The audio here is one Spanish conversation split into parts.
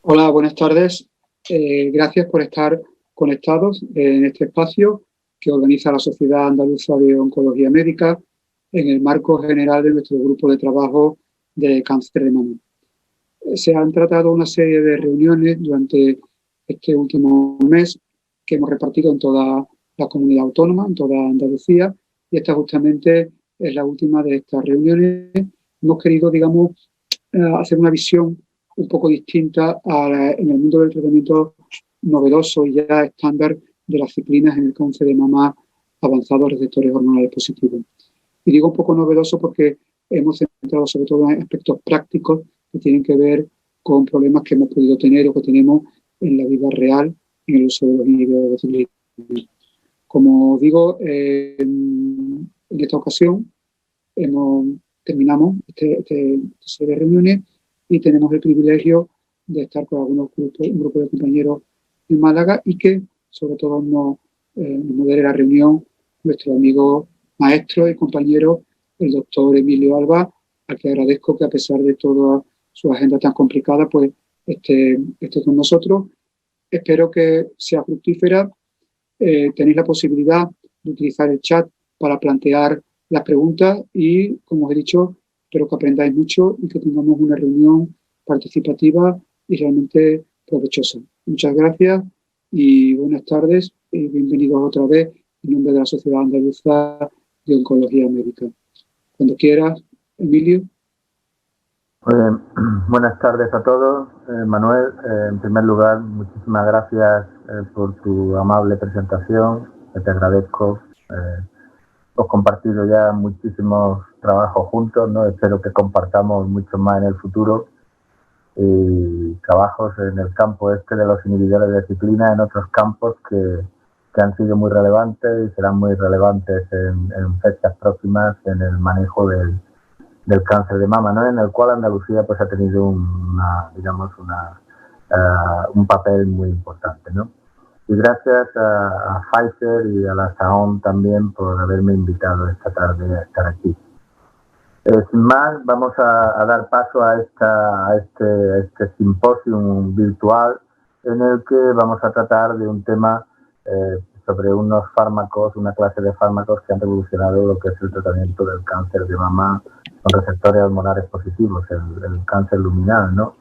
Hola, buenas tardes. Gracias por estar conectados en este espacio que organiza la Sociedad Andaluza de Oncología Médica en el marco general de nuestro grupo de trabajo de cáncer de mama. Se han tratado una serie de reuniones durante este último mes que hemos repartido en toda la comunidad autónoma, en toda Andalucía, y esta justamente es la última de estas reuniones. Hemos querido, digamos, hacer una visión un poco distinta en el mundo del tratamiento novedoso y ya estándar de las ciclinas en el cáncer de mama avanzado a receptores hormonales positivos. Y digo un poco novedoso porque hemos centrado sobre todo en aspectos prácticos que tienen que ver con problemas que hemos podido tener o que tenemos en la vida real en el uso de los inhibidores de ciclina. Como digo, en esta ocasión terminamos esta serie de reuniones y tenemos el privilegio de estar con un grupo de compañeros en Málaga y que sobre todo nos modere la reunión nuestro amigo maestro y compañero, el doctor Emilio Alba, al que agradezco que a pesar de toda su agenda tan complicada, pues esté con nosotros. Espero que sea fructífera. Tenéis la posibilidad de utilizar el chat para plantear las preguntas y, como os he dicho, espero que aprendáis mucho y que tengamos una reunión participativa y realmente provechosa. Muchas gracias y buenas tardes y bienvenidos otra vez en nombre de la Sociedad Andaluza de Oncología Médica. Cuando quieras, Emilio. Buenas tardes a todos. Manuel, en primer lugar, muchísimas gracias por tu amable presentación. Te agradezco. Hemos compartido ya muchísimos trabajos juntos, ¿no? Espero que compartamos mucho más en el futuro. Y trabajos en el campo de los inhibidores de ciclina, en otros campos que han sido muy relevantes y serán muy relevantes en fechas próximas en el manejo del cáncer de mama, ¿no? En el cual Andalucía pues ha tenido un papel muy importante, ¿no? Y gracias a Pfizer y a la SAOM también por haberme invitado esta tarde a estar aquí. Sin más, vamos a dar paso a este simposium virtual en el que vamos a tratar de un tema sobre unos fármacos, una clase de fármacos que han revolucionado lo que es el tratamiento del cáncer de mama con receptores hormonales positivos, el cáncer luminal, ¿no?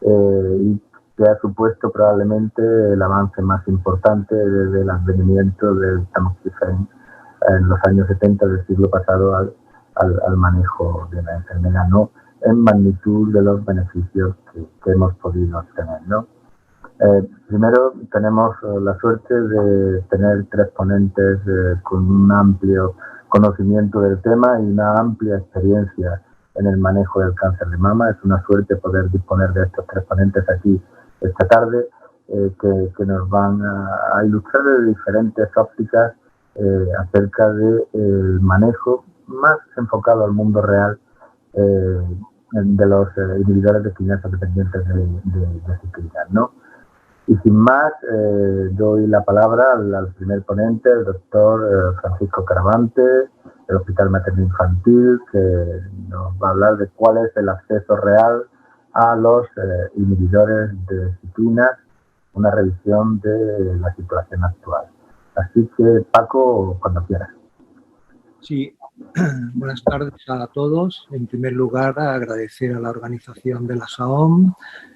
Y que ha supuesto probablemente el avance más importante desde el advenimiento del tamoxifen en los años 70 del siglo pasado al manejo de la enfermedad, ¿no? En magnitud de los beneficios que hemos podido obtener, ¿no? Primero tenemos la suerte de tener tres ponentes con un amplio conocimiento del tema y una amplia experiencia en el manejo del cáncer de mama. Es una suerte poder disponer de estos tres ponentes aquí esta tarde que nos van a ilustrar de diferentes ópticas acerca del manejo más enfocado al mundo real de los inhibidores de quinasa dependientes de ciclina, ¿no? Y sin más, doy la palabra al primer ponente, el doctor Francisco Caravante, del Hospital Materno Infantil, que nos va a hablar de cuál es el acceso real a los inhibidores de ciclinas, una revisión de la situación actual. Así que, Paco, cuando quieras. Sí, buenas tardes a todos. En primer lugar, agradecer a la organización de la SAOM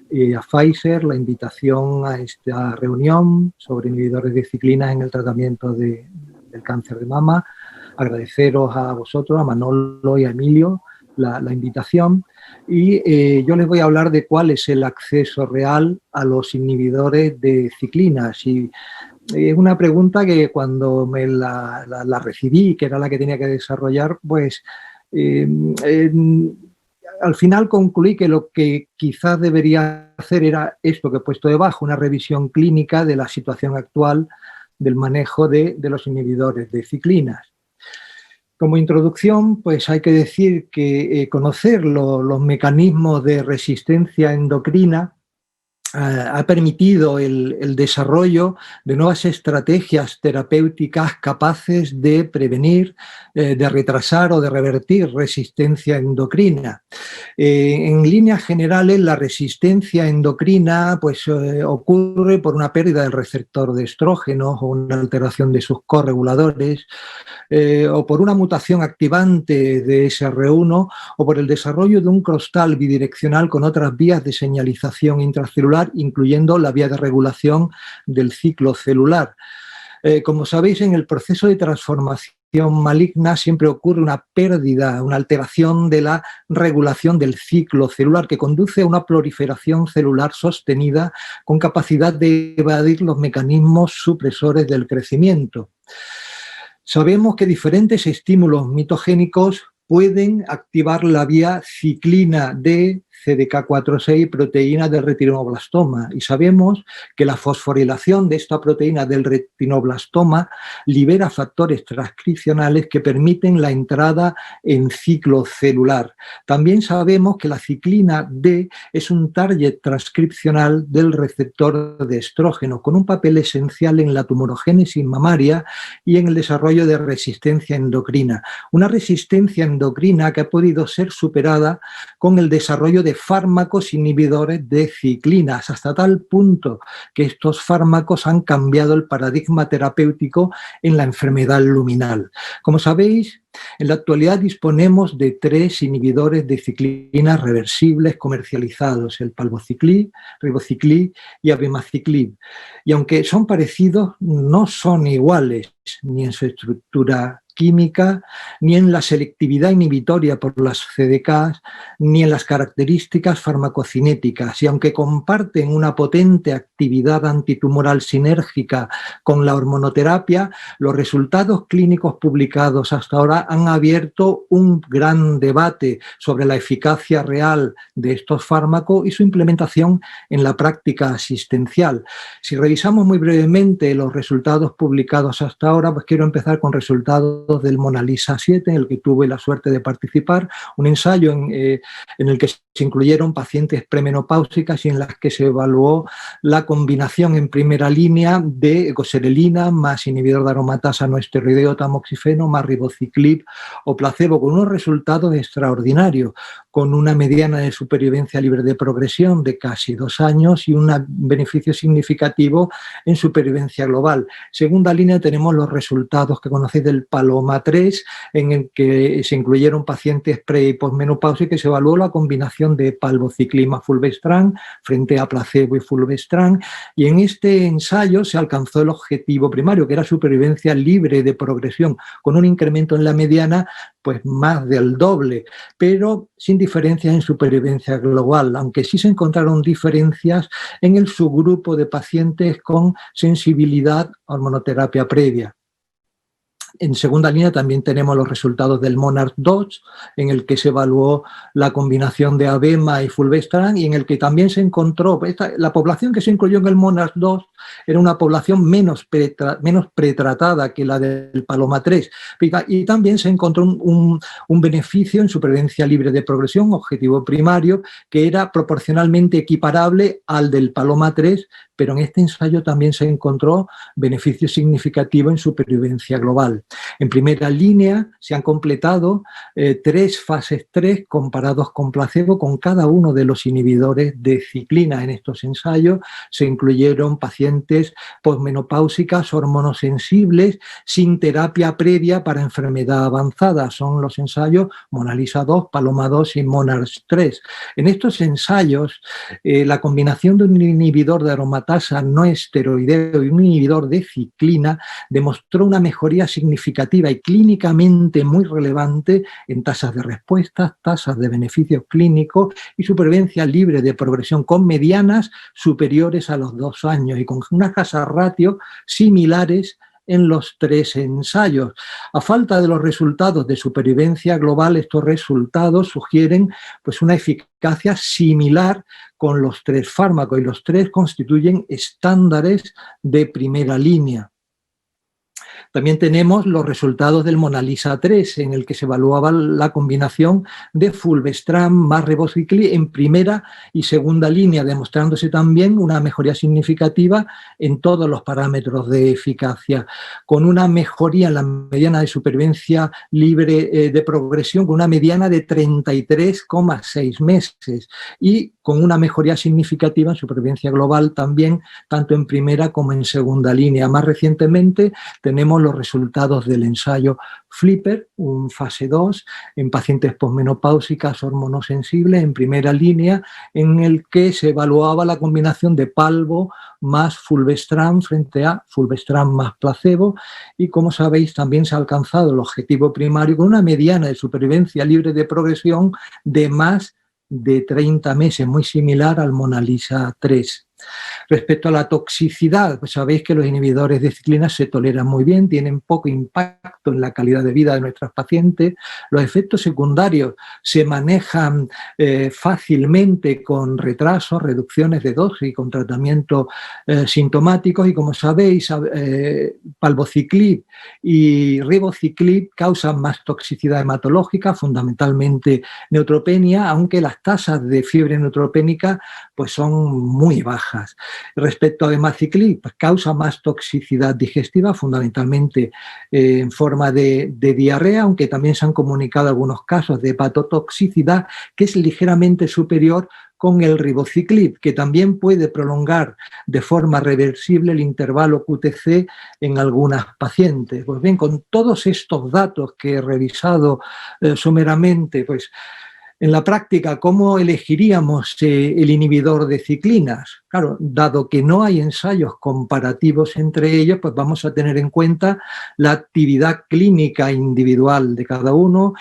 y a Pfizer la invitación a esta reunión sobre inhibidores de ciclina en el tratamiento del cáncer de mama. Agradeceros a vosotros, a Manolo y a Emilio, la invitación. Y yo les voy a hablar de cuál es el acceso real a los inhibidores de ciclinas. Y es una pregunta que cuando me la recibí, que era la que tenía que desarrollar, pues al final concluí que lo que quizás debería hacer era esto que he puesto debajo, una revisión clínica de la situación actual del manejo de los inhibidores de ciclinas. Como introducción, pues hay que decir que conocer los mecanismos de resistencia endocrina ha permitido el desarrollo de nuevas estrategias terapéuticas capaces de prevenir, de retrasar o de revertir resistencia endocrina. En líneas generales, la resistencia endocrina pues, ocurre por una pérdida del receptor de estrógenos o una alteración de sus correguladores, o por una mutación activante de SR1 o por el desarrollo de un crostal bidireccional con otras vías de señalización intracelular, incluyendo la vía de regulación del ciclo celular. Como sabéis, en el proceso de transformación maligna siempre ocurre una pérdida, una alteración de la regulación del ciclo celular que conduce a una proliferación celular sostenida con capacidad de evadir los mecanismos supresores del crecimiento. Sabemos que diferentes estímulos mitogénicos pueden activar la vía ciclina de CDK4/6, proteína del retinoblastoma, y sabemos que la fosforilación de esta proteína del retinoblastoma libera factores transcripcionales que permiten la entrada en ciclo celular. También sabemos que la ciclina D es un target transcripcional del receptor de estrógeno, con un papel esencial en la tumorogénesis mamaria y en el desarrollo de resistencia endocrina. Una resistencia endocrina que ha podido ser superada con el desarrollo de fármacos inhibidores de ciclinas, hasta tal punto que estos fármacos han cambiado el paradigma terapéutico en la enfermedad luminal. Como sabéis, en la actualidad disponemos de 3 inhibidores de ciclinas reversibles comercializados, el palbociclib, ribociclib y abemaciclib. Y aunque son parecidos, no son iguales ni en su estructura química, ni en la selectividad inhibitoria por las CDKs, ni en las características farmacocinéticas. Y aunque comparten una potente actividad antitumoral sinérgica con la hormonoterapia, los resultados clínicos publicados hasta ahora han abierto un gran debate sobre la eficacia real de estos fármacos y su implementación en la práctica asistencial. Si revisamos muy brevemente los resultados publicados hasta ahora, pues quiero empezar con resultados del MONALISA 7, en el que tuve la suerte de participar, un ensayo en el que se incluyeron pacientes premenopáusicas y en las que se evaluó la combinación en primera línea de goserelina más inhibidor de aromatasa no esteroideo tamoxifeno más ribociclib o placebo, con unos resultados extraordinarios, con una mediana de supervivencia libre de progresión de casi 2 años y un beneficio significativo en supervivencia global. Segunda línea tenemos los resultados que conocéis del PALOMA-3, en el que se incluyeron pacientes pre- y posmenopáusicos y se evaluó la combinación de palbociclib más fulvestrant frente a placebo y fulvestrant, y en este ensayo se alcanzó el objetivo primario, que era supervivencia libre de progresión, con un incremento en la mediana pues más del doble, pero sin diferencias en supervivencia global, aunque sí se encontraron diferencias en el subgrupo de pacientes con sensibilidad a hormonoterapia previa. En segunda línea también tenemos los resultados del MONARCH 2, en el que se evaluó la combinación de abema y fulvestrant y en el que también se encontró, la población que se incluyó en el MONARCH 2 era una población menos pretratada que la del PALOMA-3, y también se encontró un beneficio en supervivencia libre de progresión, objetivo primario, que era proporcionalmente equiparable al del PALOMA-3, pero en este ensayo también se encontró beneficio significativo en supervivencia global. En primera línea se han completado 3 fases 3 comparados con placebo con cada uno de los inhibidores de ciclina. En estos ensayos se incluyeron pacientes posmenopáusicas hormonosensibles sin terapia previa para enfermedad avanzada. Son los ensayos MONALISA 2, PALOMA 2 y MONARCH 3. En estos ensayos, la combinación de un inhibidor de aromatasa no esteroideo y un inhibidor de ciclina demostró una mejoría significativa y clínicamente muy relevante en tasas de respuesta, tasas de beneficios clínicos y supervivencia libre de progresión, con medianas superiores a los 2 años y con unas hazard ratio similares en los 3 ensayos. A falta de los resultados de supervivencia global, estos resultados sugieren pues, una eficacia similar con los 3 fármacos, y los 3 constituyen estándares de primera línea. También tenemos los resultados del MONALISA 3, en el que se evaluaba la combinación de fulvestrant más ribociclib en primera y segunda línea, demostrándose también una mejoría significativa en todos los parámetros de eficacia, con una mejoría en la mediana de supervivencia libre de progresión, con una mediana de 33,6 meses y con una mejoría significativa en supervivencia global también, tanto en primera como en segunda línea. Más recientemente tenemos los resultados del ensayo FLIPPER, un fase 2, en pacientes posmenopáusicas hormonosensibles en primera línea, en el que se evaluaba la combinación de palbo más fulvestrant frente a fulvestrant más placebo, y como sabéis también se ha alcanzado el objetivo primario con una mediana de supervivencia libre de progresión de más de 30 meses, muy similar al MONALISA 3. Respecto a la toxicidad, pues sabéis que los inhibidores de ciclina se toleran muy bien, tienen poco impacto en la calidad de vida de nuestros pacientes. Los efectos secundarios se manejan fácilmente con retrasos, reducciones de dosis y con tratamientos sintomáticos, y como sabéis, palbociclib y ribociclib causan más toxicidad hematológica, fundamentalmente neutropenia, aunque las tasas de fiebre neutropénica pues son muy bajas. Respecto a emaciclib, pues causa más toxicidad digestiva, fundamentalmente en forma de diarrea, aunque también se han comunicado algunos casos de hepatotoxicidad que es ligeramente superior con el ribociclib, que también puede prolongar de forma reversible el intervalo QTc en algunas pacientes. Pues bien, con todos estos datos que he revisado someramente, pues en la práctica, ¿cómo elegiríamos el inhibidor de ciclinas? Claro, dado que no hay ensayos comparativos entre ellos, pues vamos a tener en cuenta la actividad clínica individual de cada uno,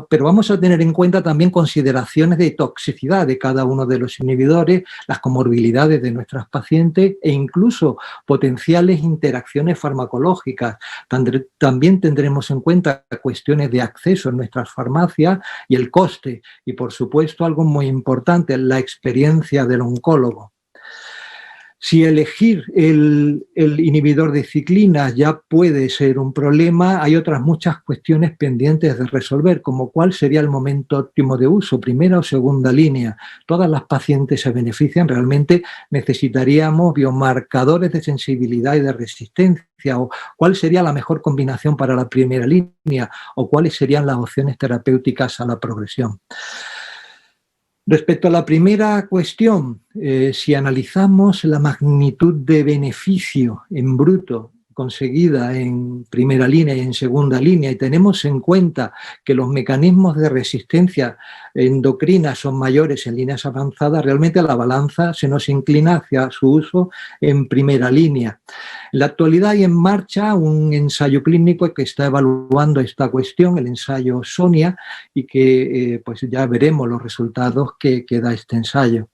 pero vamos a tener en cuenta también consideraciones de toxicidad de cada uno de los inhibidores, las comorbilidades de nuestras pacientes e incluso potenciales interacciones farmacológicas. También tendremos en cuenta cuestiones de acceso en nuestras farmacias y el coste. Y, por supuesto, algo muy importante, la experiencia del oncólogo. Si elegir el inhibidor de ciclinas ya puede ser un problema, hay otras muchas cuestiones pendientes de resolver, como cuál sería el momento óptimo de uso, primera o segunda línea. ¿Todas las pacientes se benefician? Realmente necesitaríamos biomarcadores de sensibilidad y de resistencia, o cuál sería la mejor combinación para la primera línea, o cuáles serían las opciones terapéuticas a la progresión. Respecto a la primera cuestión, si analizamos la magnitud de beneficio en bruto conseguida en primera línea y en segunda línea, y tenemos en cuenta que los mecanismos de resistencia endocrina son mayores en líneas avanzadas, realmente la balanza se nos inclina hacia su uso en primera línea. En la actualidad hay en marcha un ensayo clínico que está evaluando esta cuestión, el ensayo SONIA, y que pues ya veremos los resultados que da este ensayo.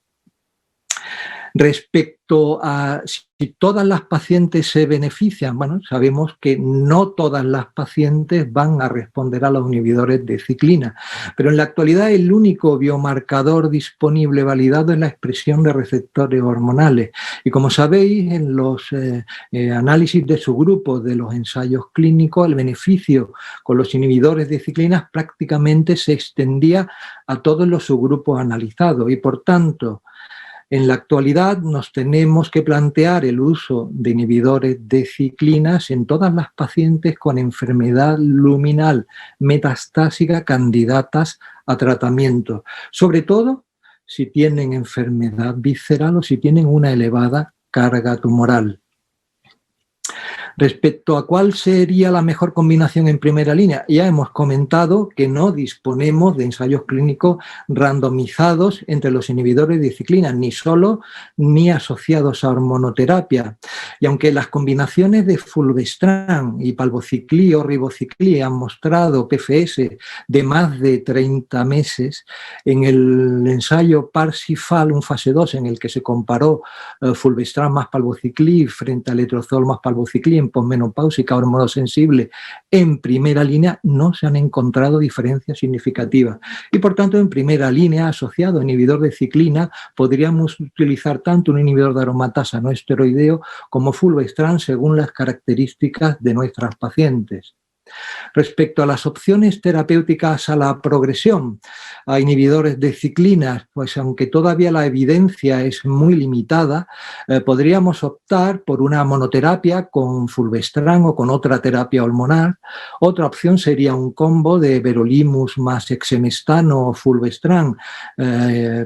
Respecto a si todas las pacientes se benefician, bueno, sabemos que no todas las pacientes van a responder a los inhibidores de ciclina, pero en la actualidad el único biomarcador disponible validado es la expresión de receptores hormonales. Y como sabéis, en los análisis de subgrupos de los ensayos clínicos, el beneficio con los inhibidores de ciclinas prácticamente se extendía a todos los subgrupos analizados, y por tanto, en la actualidad nos tenemos que plantear el uso de inhibidores de ciclinas en todas las pacientes con enfermedad luminal metastásica candidatas a tratamiento, sobre todo si tienen enfermedad visceral o si tienen una elevada carga tumoral. Respecto a cuál sería la mejor combinación en primera línea, ya hemos comentado que no disponemos de ensayos clínicos randomizados entre los inhibidores de ciclina, ni solo ni asociados a hormonoterapia. Y aunque las combinaciones de fulvestrant y palbociclib o ribociclib han mostrado PFS de más de 30 meses, en el ensayo Parsifal, un fase 2 en el que se comparó fulvestrant más palbociclib frente a letrozol más palbociclib en en posmenopáusica hormonosensible en primera línea no se han encontrado diferencias significativas. Y por tanto, en primera línea, asociado a inhibidor de ciclina, podríamos utilizar tanto un inhibidor de aromatasa no esteroideo como fulvestrant según las características de nuestras pacientes. Respecto a las opciones terapéuticas a la progresión, a inhibidores de ciclinas, pues aunque todavía la evidencia es muy limitada, podríamos optar por una monoterapia con fulvestrant o con otra terapia hormonal. Otra opción sería un combo de everolimus más exemestano o fulvestrant,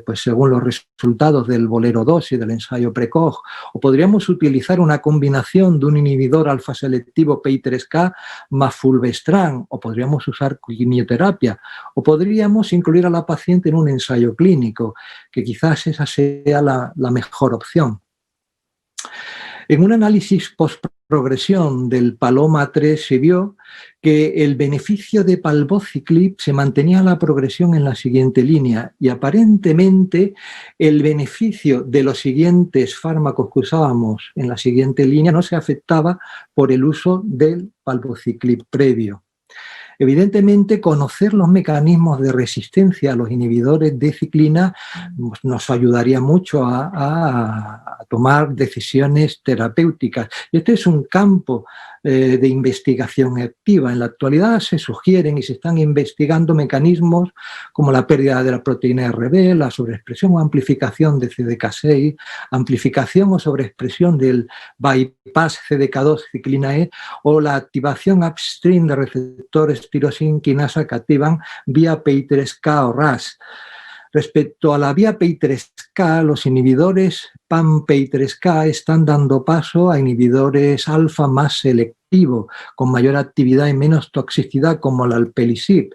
pues según los resultados del Bolero 2 y del ensayo precoz. O podríamos utilizar una combinación de un inhibidor alfa selectivo PI3K más fulvestrant, o podríamos usar quimioterapia, o podríamos incluir a la paciente en un ensayo clínico, que quizás esa sea la mejor opción. En un análisis postprogresión del PALOMA-3 se vio que el beneficio de palbociclib se mantenía a la progresión en la siguiente línea y aparentemente el beneficio de los siguientes fármacos que usábamos en la siguiente línea no se afectaba por el uso del palbociclib previo. Evidentemente, conocer los mecanismos de resistencia a los inhibidores de ciclina nos ayudaría mucho a tomar decisiones terapéuticas. Y este es un campo de investigación activa. En la actualidad se sugieren y se están investigando mecanismos como la pérdida de la proteína RB, la sobreexpresión o amplificación de CDK6, amplificación o sobreexpresión del bypass CDK2 ciclina E o la activación upstream de receptores tirosina quinasa que activan vía PI3K o RAS. Respecto a la vía PI3K, los inhibidores PAM-PI3K están dando paso a inhibidores alfa más selectivos, con mayor actividad y menos toxicidad, como el alpelisib.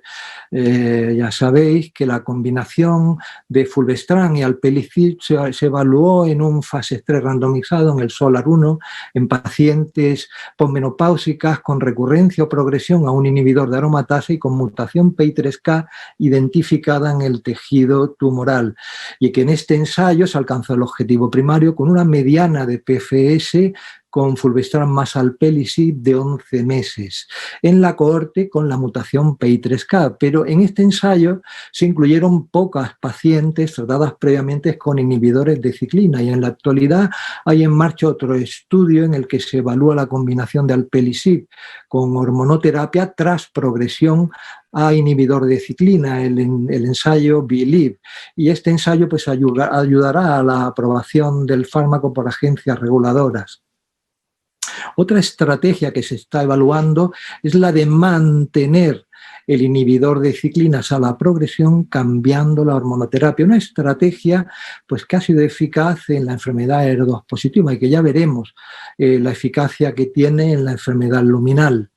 Ya sabéis que la combinación de fulvestrant y alpelisib se evaluó en un fase 3 randomizado en el SOLAR-1 en pacientes posmenopáusicas con recurrencia o progresión a un inhibidor de aromatasa y con mutación PI3K identificada en el tejido tumoral, y que en este ensayo se alcanzó el objetivo primario con una mediana de PFS con fulvestrant más alpelisib de 11 meses, en la cohorte con la mutación PI3K, pero en este ensayo se incluyeron pocas pacientes tratadas previamente con inhibidores de ciclina, y en la actualidad hay en marcha otro estudio en el que se evalúa la combinación de alpelisib con hormonoterapia tras progresión a inhibidor de ciclina, el ensayo BELIEVE, y este ensayo pues ayudará a la aprobación del fármaco por agencias reguladoras. Otra estrategia que se está evaluando es la de mantener el inhibidor de ciclinas a la progresión cambiando la hormonoterapia. Una estrategia pues, que ha sido eficaz en la enfermedad HER2 positiva y que ya veremos la eficacia que tiene en la enfermedad luminal.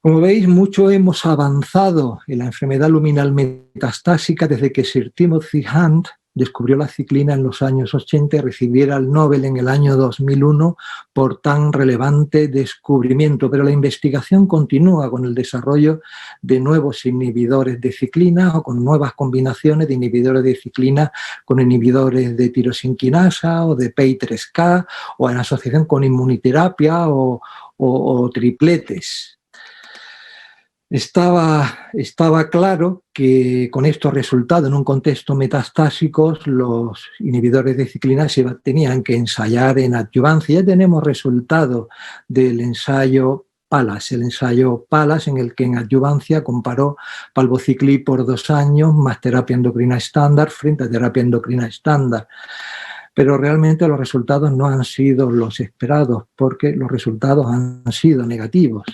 Como veis, mucho hemos avanzado en la enfermedad luminal metastásica desde que Sir Timothy Hunt descubrió la ciclina en los años 80 y recibiera el Nobel en el año 2001 por tan relevante descubrimiento. Pero la investigación continúa con el desarrollo de nuevos inhibidores de ciclina o con nuevas combinaciones de inhibidores de ciclina con inhibidores de tirosina quinasa o de PI3K o en asociación con inmunoterapia o tripletes. Estaba claro que con estos resultados en un contexto metastásico los inhibidores de ciclina se tenían que ensayar en adyuvancia. Ya tenemos resultados del ensayo PALAS, en el que en adyuvancia comparó palbociclib por 2 años más terapia endocrina estándar frente a terapia endocrina estándar. Pero realmente los resultados no han sido los esperados porque los resultados han sido negativos.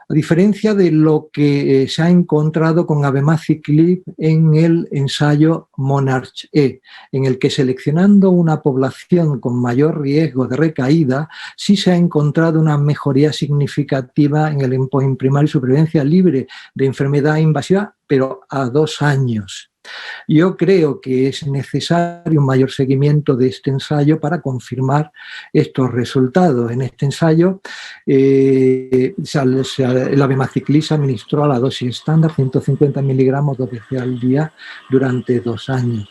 A diferencia de lo que se ha encontrado con abemaciclib en el ensayo MONARCH-E, en el que seleccionando una población con mayor riesgo de recaída, sí se ha encontrado una mejoría significativa en el endpoint primario, supervivencia libre de enfermedad invasiva, pero a 2 años. Yo creo que es necesario un mayor seguimiento de este ensayo para confirmar estos resultados. En este ensayo, el abemaciclib se administró a la dosis estándar, 150 miligramos 2 veces al día durante 2 años.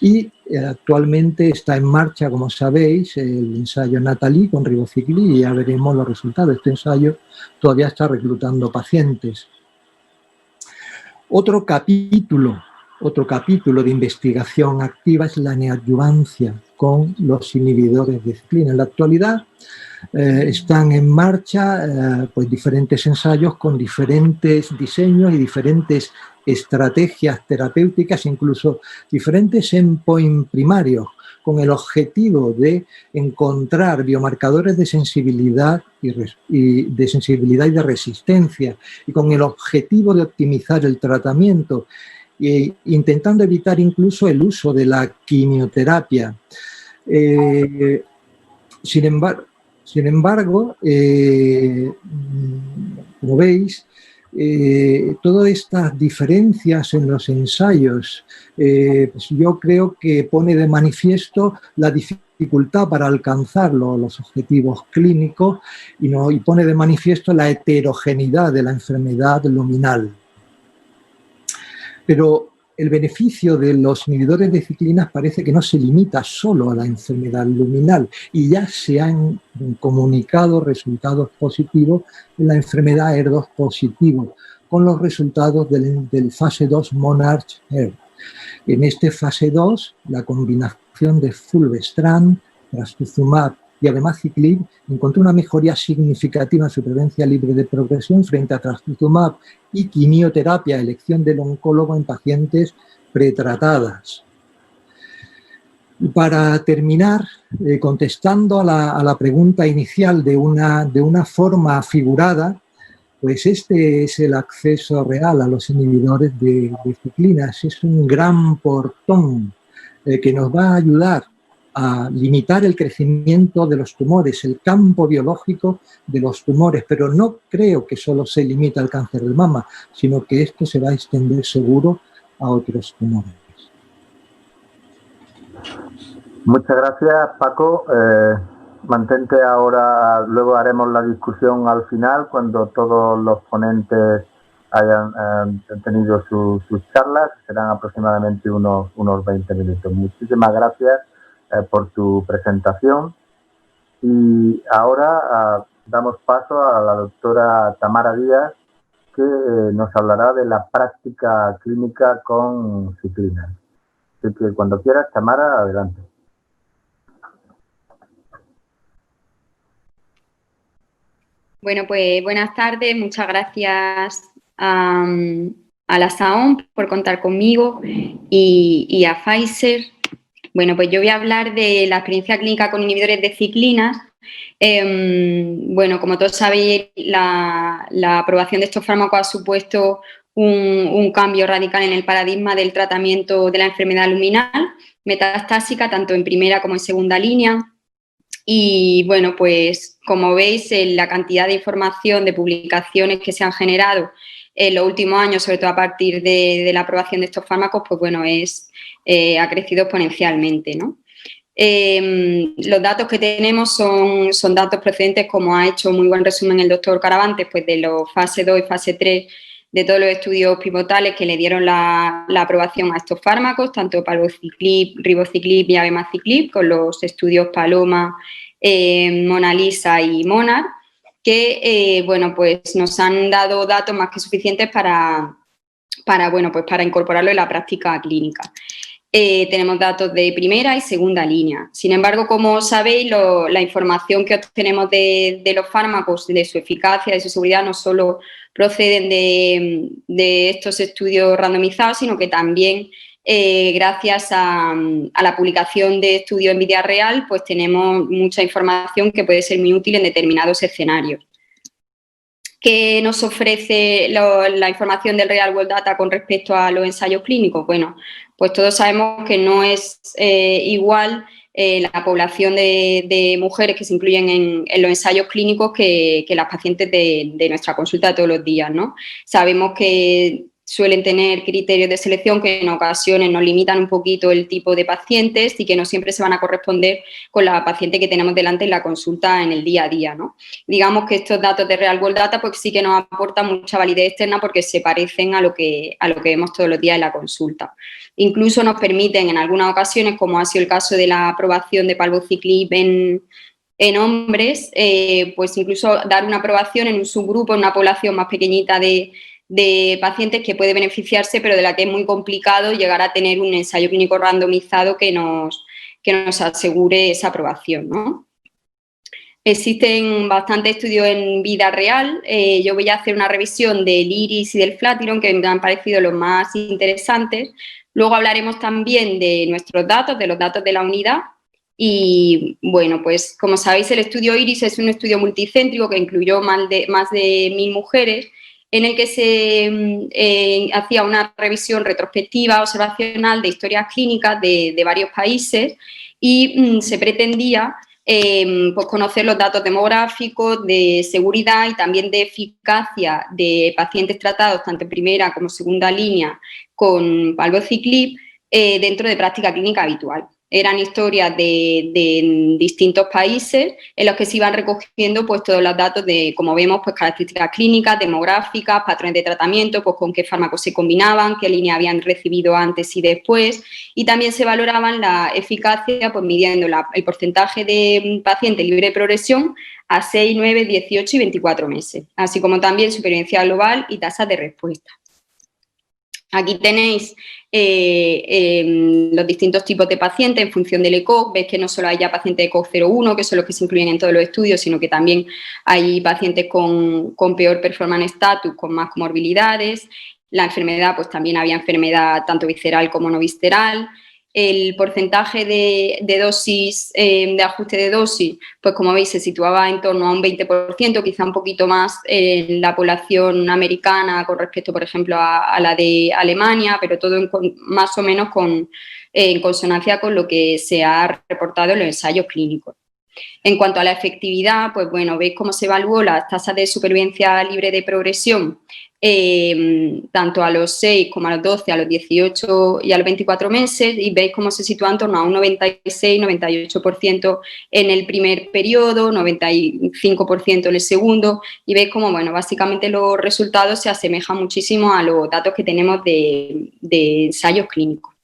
Y actualmente está en marcha, como sabéis, el ensayo Natalie con ribociclib y ya veremos los resultados. Este ensayo todavía está reclutando pacientes. Otro capítulo de investigación activa es la neoadyuvancia con los inhibidores de ciclina. En la actualidad están en marcha pues diferentes ensayos con diferentes diseños y diferentes estrategias terapéuticas, incluso diferentes endpoints primarios, con el objetivo de encontrar biomarcadores de sensibilidad y de resistencia, y con el objetivo de optimizar el tratamiento, intentando evitar incluso el uso de la quimioterapia. Sin embargo, como veis, todas estas diferencias en los ensayos, pues yo creo que pone de manifiesto la dificultad para alcanzar los objetivos clínicos y pone de manifiesto la heterogeneidad de la enfermedad luminal. Pero el beneficio de los inhibidores de ciclinas parece que no se limita solo a la enfermedad luminal y ya se han comunicado resultados positivos en la enfermedad ER2 positivo, con los resultados del fase 2 Monarch-ER. En este fase 2, la combinación de fulvestrant, trastuzumab y abemaciclib encontró una mejoría significativa en supervivencia libre de progresión frente a trastuzumab y quimioterapia, elección del oncólogo en pacientes pretratadas. Y para terminar, contestando a la pregunta inicial de una forma figurada, pues este es el acceso real a los inhibidores de ciclinas. Es un gran portón que nos va a ayudar a limitar el crecimiento de los tumores, el campo biológico de los tumores, pero no creo que solo se limite al cáncer de mama, sino que esto se va a extender seguro a otros tumores. Muchas gracias, Paco. Mantente ahora, luego haremos la discusión al final, cuando todos los ponentes hayan tenido sus charlas, serán aproximadamente unos 20 minutos. Muchísimas gracias por tu presentación. Y ahora damos paso a la doctora Tamara Díaz, que nos hablará de la práctica clínica con ciclinas. Así que cuando quieras, Tamara, adelante. Bueno, pues buenas tardes, muchas gracias a la SAOM por contar conmigo y a Pfizer. Bueno, pues yo voy a hablar de la experiencia clínica con inhibidores de ciclinas. Bueno, como todos sabéis, la aprobación de estos fármacos ha supuesto un cambio radical en el paradigma del tratamiento de la enfermedad luminal metastásica, tanto en primera como en segunda línea. Y bueno, pues como veis, la cantidad de información, de publicaciones que se han generado en los últimos años, sobre todo a partir de la aprobación de estos fármacos, pues bueno, ha crecido exponencialmente, ¿no? Los datos que tenemos son datos procedentes, como ha hecho muy buen resumen el doctor Caravantes, pues de los fase 2 y fase 3 de todos los estudios pivotales que le dieron la aprobación a estos fármacos, tanto palbociclib, ribociclib y abemaciclib, con los estudios Paloma, Mona Lisa y Monarch, que bueno, pues nos han dado datos más que suficientes para incorporarlo en la práctica clínica. Tenemos datos de primera y segunda línea. Sin embargo, como sabéis, la información que obtenemos de los fármacos, de su eficacia, de su seguridad, no solo proceden de estos estudios randomizados, sino que también, gracias a la publicación de estudios en vida real, pues tenemos mucha información que puede ser muy útil en determinados escenarios. ¿Qué nos ofrece la información del Real World Data con respecto a los ensayos clínicos? Bueno, pues todos sabemos que no es igual la población de mujeres que se incluyen en los ensayos clínicos que las pacientes de nuestra consulta todos los días, ¿no? Sabemos que suelen tener criterios de selección que en ocasiones nos limitan un poquito el tipo de pacientes y que no siempre se van a corresponder con la paciente que tenemos delante en la consulta en el día a día, ¿no? Digamos que estos datos de Real World Data pues sí que nos aportan mucha validez externa porque se parecen a lo que vemos todos los días en la consulta. Incluso nos permiten en algunas ocasiones, como ha sido el caso de la aprobación de palbociclib en hombres, pues incluso dar una aprobación en un subgrupo, en una población más pequeñita de pacientes que puede beneficiarse, pero de la que es muy complicado llegar a tener un ensayo clínico randomizado que nos asegure esa aprobación, ¿no? Existen bastantes estudios en vida real. Yo voy a hacer una revisión del IRIS y del Flatiron, que me han parecido los más interesantes. Luego hablaremos también de nuestros datos, de los datos de la unidad. Y, bueno, pues como sabéis, el estudio IRIS es un estudio multicéntrico que incluyó más de 1.000 mujeres, en el que se hacía una revisión retrospectiva observacional de historias clínicas de varios países y se pretendía pues conocer los datos demográficos, de seguridad y también de eficacia de pacientes tratados tanto en primera como segunda línea con palbociclib dentro de práctica clínica habitual. Eran historias de distintos países en los que se iban recogiendo pues, todos los datos de, como vemos, pues, características clínicas, demográficas, patrones de tratamiento, pues, con qué fármacos se combinaban, qué línea habían recibido antes y después. Y también se valoraban la eficacia pues, midiendo el porcentaje de pacientes libre de progresión a 6, 9, 18 y 24 meses, así como también supervivencia global y tasas de respuesta. Aquí tenéis los distintos tipos de pacientes en función del ECOG. Veis que no solo hay ya pacientes de ECOG 0,1, que son los que se incluyen en todos los estudios, sino que también hay pacientes con peor performance status, con más comorbilidades. La enfermedad, pues también había enfermedad tanto visceral como no visceral. El porcentaje de dosis, de ajuste de dosis, pues como veis se situaba en torno a un 20%, quizá un poquito más en la población americana con respecto, por ejemplo, a la de Alemania, pero todo más o menos en consonancia con lo que se ha reportado en los ensayos clínicos. En cuanto a la efectividad, pues bueno, veis cómo se evaluó las tasas de supervivencia libre de progresión tanto a los 6 como a los 12, a los 18 y a los 24 meses y veis cómo se sitúa en torno a un 96-98% en el primer periodo, 95% en el segundo y veis cómo, bueno, básicamente los resultados se asemejan muchísimo a los datos que tenemos de ensayos clínicos.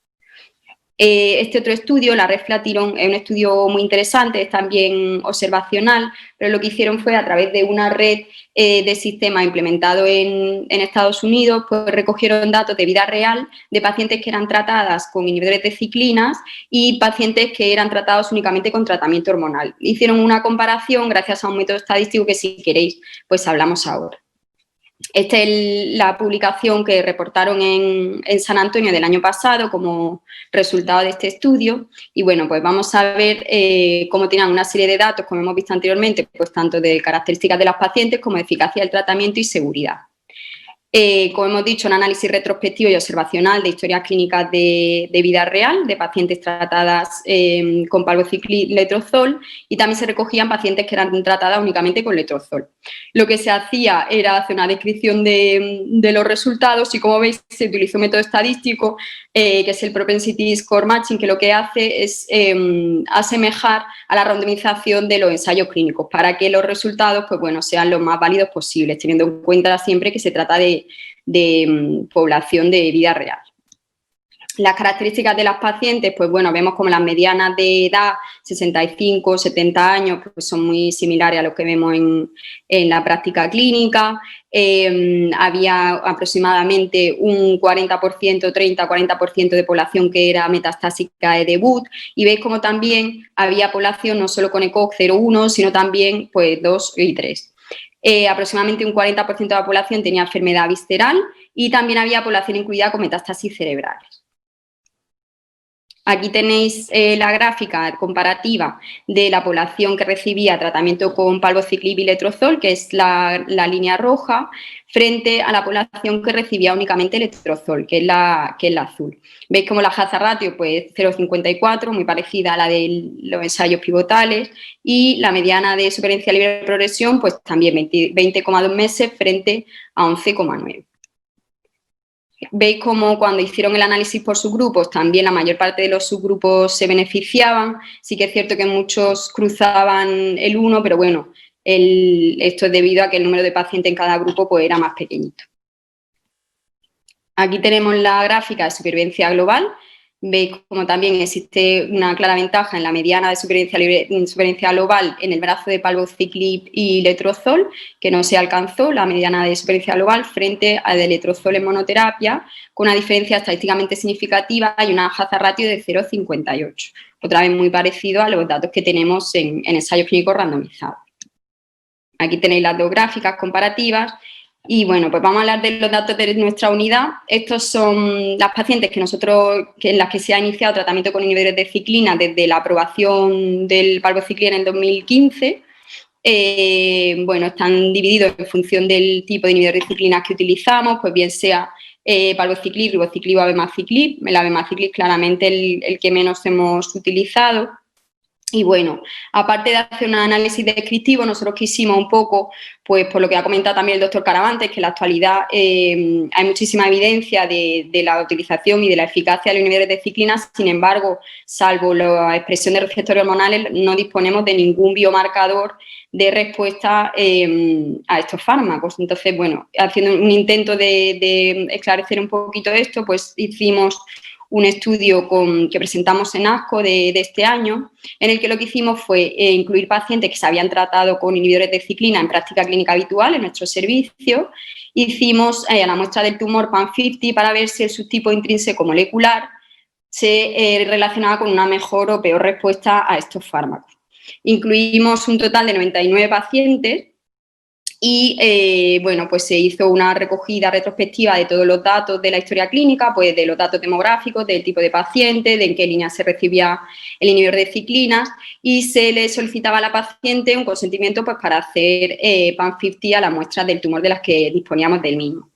Este otro estudio, la red Flatiron, es un estudio muy interesante, es también observacional, pero lo que hicieron fue a través de una red de sistemas implementado en Estados Unidos, pues recogieron datos de vida real de pacientes que eran tratadas con inhibidores de ciclinas y pacientes que eran tratados únicamente con tratamiento hormonal. Hicieron una comparación gracias a un método estadístico que si queréis, pues hablamos ahora. Esta es la publicación que reportaron en San Antonio del año pasado como resultado de este estudio y bueno, pues vamos a ver cómo tienen una serie de datos, como hemos visto anteriormente, pues tanto de características de las pacientes como de eficacia del tratamiento y seguridad. Como hemos dicho, un análisis retrospectivo y observacional de historias clínicas de vida real, de pacientes tratadas con palbociclib letrozol y también se recogían pacientes que eran tratadas únicamente con letrozol. Lo que se hacía era hacer una descripción de los resultados y como veis se utilizó un método estadístico que es el Propensity Score Matching, que lo que hace es asemejar a la randomización de los ensayos clínicos para que los resultados pues, bueno, sean los más válidos posibles, teniendo en cuenta siempre que se trata de población de vida real. Las características de las pacientes, pues bueno, vemos como las medianas de edad, 65, 70 años, pues son muy similares a lo que vemos en la práctica clínica. Había aproximadamente un 40%, 30-40% de población que era metastásica de debut y veis como también había población no solo con ECOG 0,1, sino también pues 2 y 3. Aproximadamente un 40% de la población tenía enfermedad visceral y también había población incluida con metástasis cerebrales. Aquí tenéis la gráfica comparativa de la población que recibía tratamiento con palbociclib y letrozol, que es la línea roja, frente a la población que recibía únicamente letrozol, que es la azul. Veis como la hazard ratio, pues 0,54, muy parecida a la de los ensayos pivotales, y la mediana de supervivencia libre de progresión, pues también 20,2 meses frente a 11,9. veis cómo cuando hicieron el análisis por subgrupos, también la mayor parte de los subgrupos se beneficiaban. Sí que es cierto que muchos cruzaban el 1, pero bueno, esto es debido a que el número de pacientes en cada grupo pues, era más pequeñito. Aquí tenemos la gráfica de supervivencia global. Veis como también existe una clara ventaja en la mediana de supervivencia global en el brazo de palbociclib y letrozol, que no se alcanzó la mediana de supervivencia global frente al de letrozol en monoterapia, con una diferencia estadísticamente significativa y una hazard ratio de 0,58. Otra vez muy parecido a los datos que tenemos en ensayos clínicos randomizados. Aquí tenéis las dos gráficas comparativas. Y bueno, pues vamos a hablar de los datos de nuestra unidad. Estos son las pacientes en las que se ha iniciado tratamiento con inhibidores de ciclina desde la aprobación del palbociclib en el 2015. Bueno, están divididos en función del tipo de inhibidor de ciclinas que utilizamos, pues bien sea palbociclib, ribociclib o abemaciclib. El abemaciclib claramente el que menos hemos utilizado. Y bueno, aparte de hacer un análisis descriptivo, nosotros quisimos un poco, pues por lo que ha comentado también el doctor Caravantes, que en la actualidad hay muchísima evidencia de la utilización y de la eficacia de los inhibidores de ciclina. Sin embargo, salvo la expresión de receptores hormonales, no disponemos de ningún biomarcador de respuesta a estos fármacos. Entonces, bueno, haciendo un intento de esclarecer un poquito esto, pues hicimos un estudio que presentamos en ASCO de este año, en el que lo que hicimos fue incluir pacientes que se habían tratado con inhibidores de ciclina en práctica clínica habitual en nuestro servicio. Hicimos a la muestra del tumor PAM50 para ver si el subtipo intrínseco molecular se relacionaba con una mejor o peor respuesta a estos fármacos. Incluimos un total de 99 pacientes y, bueno, pues se hizo una recogida retrospectiva de todos los datos de la historia clínica, pues de los datos demográficos, del tipo de paciente, de en qué línea se recibía el inhibidor de ciclinas y se le solicitaba a la paciente un consentimiento pues, para hacer PAM50 a la muestra del tumor de las que disponíamos del mismo.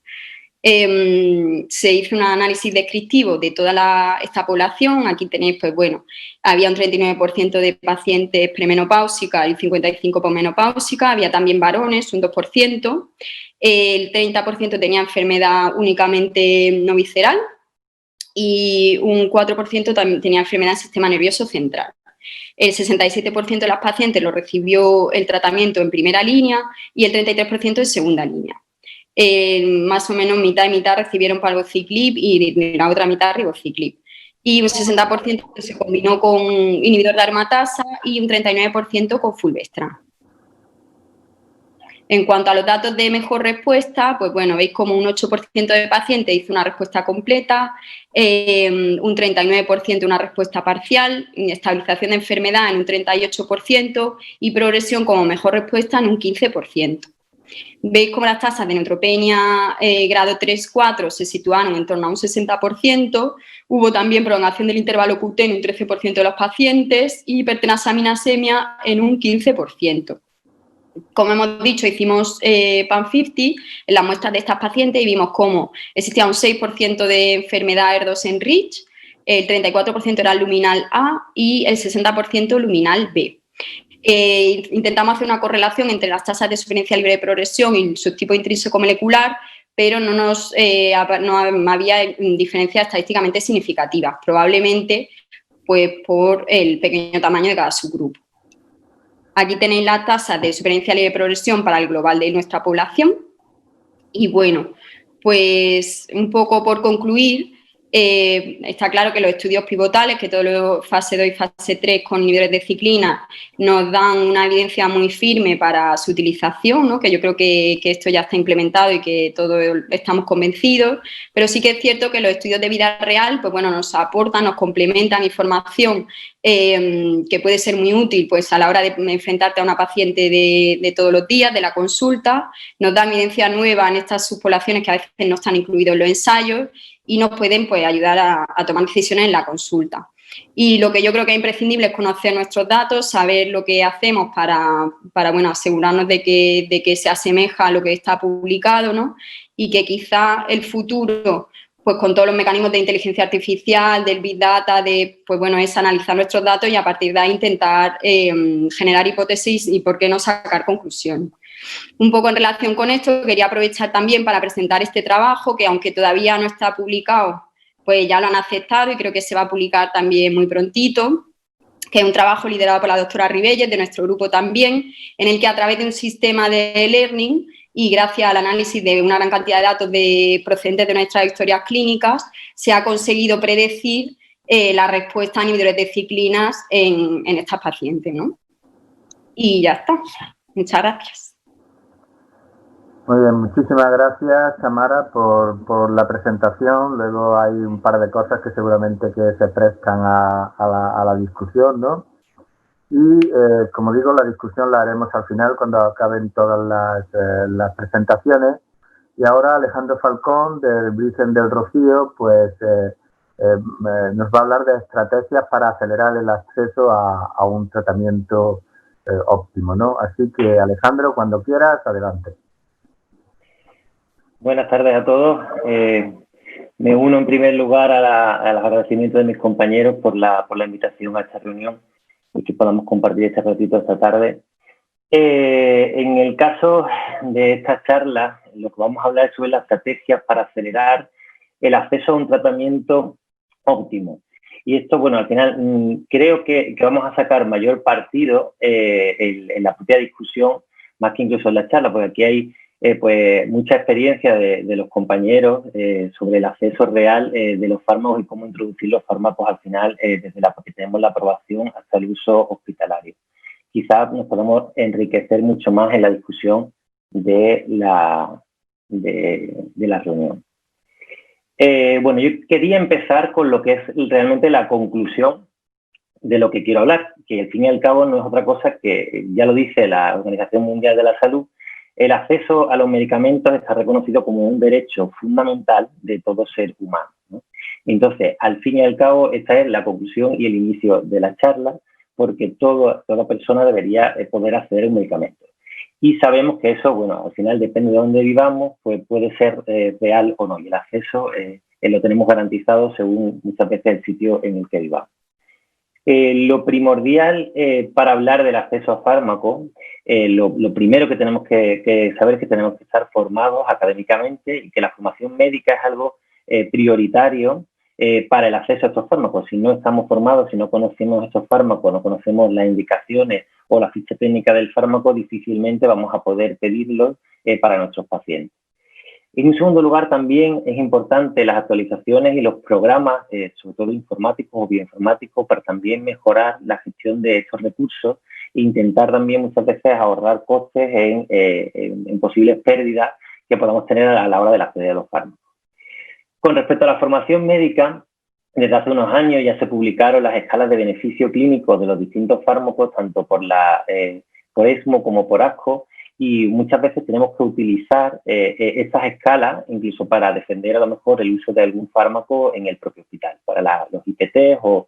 Se hizo un análisis descriptivo de toda esta población. Aquí tenéis, pues bueno, había un 39% de pacientes premenopáusicas y un 55% posmenopáusicas, había también varones, un 2%, el 30% tenía enfermedad únicamente no visceral y un 4% también tenía enfermedad del sistema nervioso central. El 67% de las pacientes lo recibió el tratamiento en primera línea y el 33% en segunda línea. Más o menos mitad y mitad recibieron palbociclib y la otra mitad ribociclib. Y un 60% se combinó con inhibidor de aromatasa y un 39% con fulvestrant. En cuanto a los datos de mejor respuesta, pues bueno, veis como un 8% de pacientes hizo una respuesta completa, un 39% una respuesta parcial, estabilización de enfermedad en un 38% y progresión como mejor respuesta en un 15%. Veis cómo las tasas de neutropenia grado 3-4 se situaron en torno a un 60%, hubo también prolongación del intervalo QT en un 13% de los pacientes y hipertenasaminasemia en un 15%. Como hemos dicho, hicimos PAM50 en las muestras de estas pacientes y vimos cómo existía un 6% de enfermedad ER2 en RICH, el 34% era luminal A y el 60% luminal B. Intentamos hacer una correlación entre las tasas de supervivencia libre de progresión y el subtipo intrínseco molecular, pero no había diferencias estadísticamente significativas, probablemente pues, por el pequeño tamaño de cada subgrupo. Aquí tenéis la tasa de supervivencia libre de progresión para el global de nuestra población. Y bueno, pues un poco por concluir, está claro que los estudios pivotales, que todos los fase 2 y fase 3 con inhibidores de ciclina nos dan una evidencia muy firme para su utilización, ¿no? Que yo creo que esto ya está implementado y que todos estamos convencidos, pero sí que es cierto que los estudios de vida real pues bueno, nos aportan, nos complementan información que puede ser muy útil pues, a la hora de enfrentarte a una paciente de todos los días, de la consulta, nos dan evidencia nueva en estas subpoblaciones que a veces no están incluidos en los ensayos y nos pueden pues, ayudar a tomar decisiones en la consulta. Y lo que yo creo que es imprescindible es conocer nuestros datos, saber lo que hacemos para bueno, asegurarnos de que se asemeja a lo que está publicado, ¿no? Y que quizá el futuro, pues con todos los mecanismos de inteligencia artificial, del Big Data, pues bueno, es analizar nuestros datos y a partir de ahí intentar generar hipótesis y, por qué no, sacar conclusiones. Un poco en relación con esto, quería aprovechar también para presentar este trabajo, que aunque todavía no está publicado, pues ya lo han aceptado y creo que se va a publicar también muy prontito, que es un trabajo liderado por la doctora Ribelles, de nuestro grupo también, en el que a través de un sistema de learning y gracias al análisis de una gran cantidad de datos procedentes de nuestras historias clínicas, se ha conseguido predecir la respuesta a inhibidores de ciclinas en estas pacientes, ¿no? Y ya está. Muchas gracias. Muy bien, muchísimas gracias, Tamara, por la presentación. Luego hay un par de cosas que seguramente que se prestan a la discusión, ¿no? Y, como digo, la discusión la haremos al final cuando acaben todas las presentaciones. Y ahora Alejandro Falcón, del Virgen del Rocío, pues nos va a hablar de estrategias para acelerar el acceso a un tratamiento óptimo, ¿no? Así que, Alejandro, cuando quieras, adelante. Buenas tardes a todos. Me uno en primer lugar a los agradecimientos de mis compañeros por la invitación a esta reunión y que podamos compartir este ratito esta tarde. En el caso de esta charla, lo que vamos a hablar es sobre las estrategias para acelerar el acceso a un tratamiento óptimo. Y esto, bueno, al final creo que vamos a sacar mayor partido en la propia discusión, más que incluso en la charla, porque aquí hay pues mucha experiencia de los compañeros sobre el acceso real de los fármacos y cómo introducir los fármacos al final desde porque tenemos la aprobación hasta el uso hospitalario. Quizás nos podamos enriquecer mucho más en la discusión de la reunión. Bueno, yo quería empezar con lo que es realmente la conclusión de lo que quiero hablar, que al fin y al cabo no es otra cosa que, ya lo dice la Organización Mundial de la Salud, el acceso a los medicamentos está reconocido como un derecho fundamental de todo ser humano, ¿no? Entonces, al fin y al cabo, esta es la conclusión y el inicio de la charla, porque toda persona debería poder acceder a un medicamento. Y sabemos que eso, bueno, al final depende de dónde vivamos, pues puede ser real o no. Y el acceso lo tenemos garantizado según muchas veces el sitio en el que vivamos. Lo primordial para hablar del acceso a fármacos, lo primero que tenemos que saber es que tenemos que estar formados académicamente y que la formación médica es algo prioritario para el acceso a estos fármacos. Si no estamos formados, si no conocemos estos fármacos, no conocemos las indicaciones o la ficha técnica del fármaco, difícilmente vamos a poder pedirlos para nuestros pacientes. En un segundo lugar, también es importante las actualizaciones y los programas, sobre todo informáticos o bioinformáticos, para también mejorar la gestión de esos recursos e intentar también muchas veces ahorrar costes en posibles pérdidas que podamos tener a la hora de acceder a los fármacos. Con respecto a la formación médica, desde hace unos años ya se publicaron las escalas de beneficio clínico de los distintos fármacos, tanto por ESMO como por ASCO, y muchas veces tenemos que utilizar estas escalas incluso para defender a lo mejor el uso de algún fármaco en el propio hospital, para los IPTs o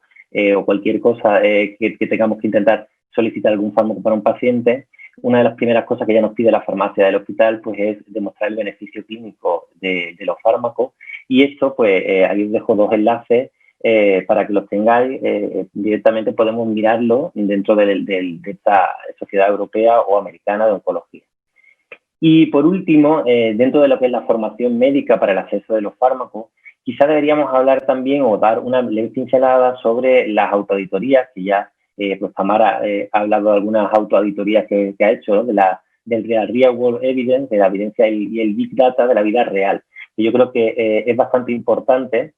cualquier cosa que tengamos que intentar solicitar algún fármaco para un paciente. Una de las primeras cosas que ya nos pide la farmacia del hospital pues es demostrar el beneficio clínico de los fármacos, y esto pues ahí os dejo dos enlaces para que los tengáis. Directamente podemos mirarlo dentro de esta Sociedad Europea o Americana de Oncología. Y por último, dentro de lo que es la formación médica para el acceso de los fármacos, quizá deberíamos hablar también o dar una leve pincelada sobre las autoauditorías, que ya pues Tamara ha hablado de algunas autoauditorías que ha hecho, ¿no? del Real World Evidence, de la evidencia y el Big Data de la vida real. Y yo creo que es bastante importante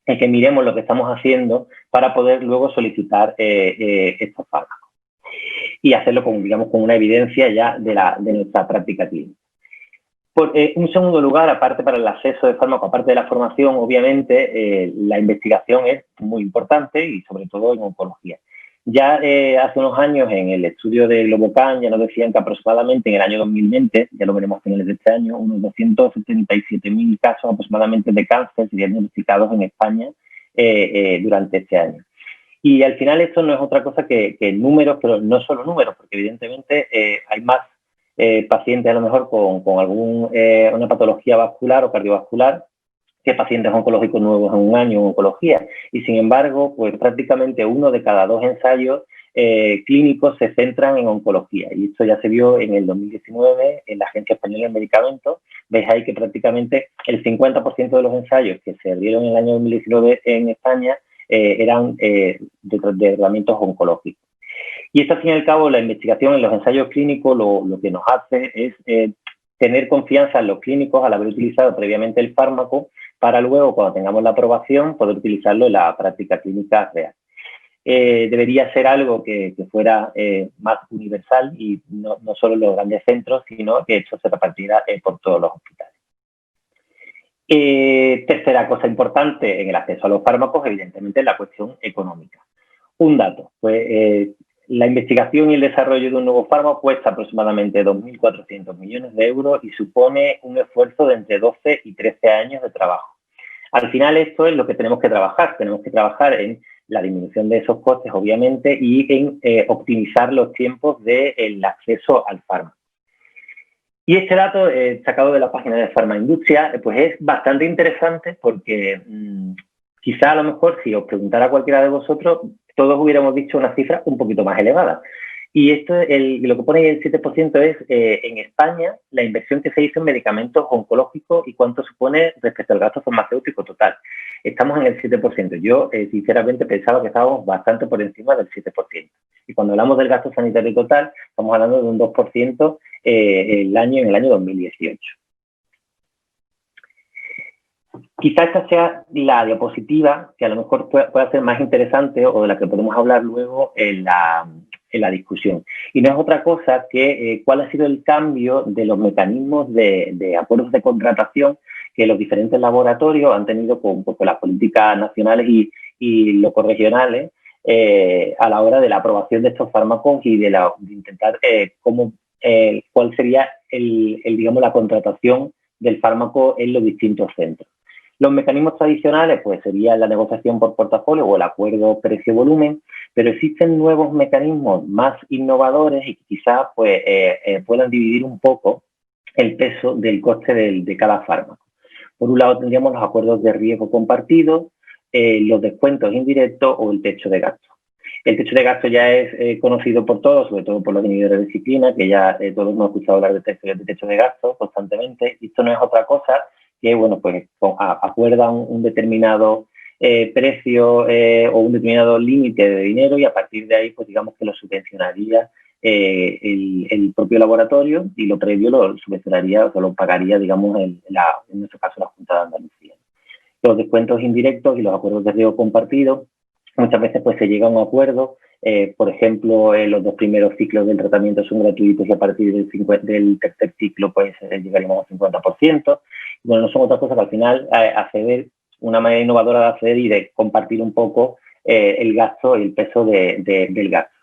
que miremos lo que estamos haciendo para poder luego solicitar estos fármacos y hacerlo con una evidencia ya de nuestra práctica clínica. En segundo lugar, aparte para el acceso de fármacos, aparte de la formación, obviamente la investigación es muy importante y sobre todo en oncología. Ya hace unos años en el estudio de Globocan ya nos decían que aproximadamente en el año 2020, ya lo veremos a finales de este año, unos 277.000 casos aproximadamente de cáncer serían diagnosticados en España durante este año. Y al final esto no es otra cosa que números, pero no solo números, porque evidentemente hay más pacientes a lo mejor con una patología vascular o cardiovascular que pacientes oncológicos nuevos en un año en oncología. Y sin embargo, pues prácticamente 1 de cada 2 ensayos clínicos se centran en oncología. Y esto ya se vio en el 2019 en la Agencia Española de Medicamentos. Veis ahí que prácticamente el 50% de los ensayos que se abrieron en el año 2019 en España eran de tratamientos oncológicos. Y esto, al fin y al cabo, la investigación en los ensayos clínicos lo que nos hace es tener confianza en los clínicos al haber utilizado previamente el fármaco para luego, cuando tengamos la aprobación, poder utilizarlo en la práctica clínica real. Debería ser algo que fuera más universal y no solo en los grandes centros, sino que esto se repartiera por todos los hospitales. Tercera cosa importante en el acceso a los fármacos, evidentemente, es la cuestión económica. Un dato, pues la investigación y el desarrollo de un nuevo fármaco cuesta aproximadamente 2.400 millones de euros y supone un esfuerzo de entre 12 y 13 años de trabajo. Al final, esto es lo que tenemos que trabajar. Tenemos que trabajar en la disminución de esos costes, obviamente, y en optimizar los tiempos del acceso al fármaco. Y este dato, sacado de la página de Farmaindustria, pues es bastante interesante porque quizá a lo mejor si os preguntara a cualquiera de vosotros, todos hubiéramos dicho una cifra un poquito más elevada. Y esto, lo que pone el 7% es en España la inversión que se hizo en medicamentos oncológicos y cuánto supone respecto al gasto farmacéutico total. Estamos en el 7%. Yo, sinceramente, pensaba que estábamos bastante por encima del 7%. Y cuando hablamos del gasto sanitario total, estamos hablando de un 2% en el año 2018. Quizá esta sea la diapositiva que a lo mejor pueda ser más interesante o de la que podemos hablar luego en la discusión. Y no es otra cosa que cuál ha sido el cambio de los mecanismos de acuerdos de contratación que los diferentes laboratorios han tenido con las políticas nacionales y locorregionales a la hora de la aprobación de estos fármacos y de intentar cuál sería digamos, la contratación del fármaco en los distintos centros. Los mecanismos tradicionales pues sería la negociación por portafolio o el acuerdo precio-volumen, pero existen nuevos mecanismos más innovadores y quizás pues, puedan dividir un poco el peso del coste de cada fármaco. Por un lado tendríamos los acuerdos de riesgo compartido, los descuentos indirectos o el techo de gasto. El techo de gasto ya es conocido por todos, sobre todo por los inhibidores de ciclina, que ya todos hemos escuchado hablar de techo de gasto constantemente. Y esto no es otra cosa que, bueno, pues acuerdan un determinado precio o un determinado límite de dinero y a partir de ahí, pues digamos que lo subvencionaría el propio laboratorio y lo previo lo subvencionaría o lo pagaría, digamos, en nuestro caso, la Junta de Andalucía. Los descuentos indirectos y los acuerdos de riesgo compartido, muchas veces pues se llega a un acuerdo, por ejemplo, los 2 primeros ciclos del tratamiento son gratuitos y a partir del tercer ciclo pues llegaríamos al 50%. Bueno, no son otra cosa que al final acceder, una manera innovadora de acceder y de compartir un poco el gasto y el peso del gasto.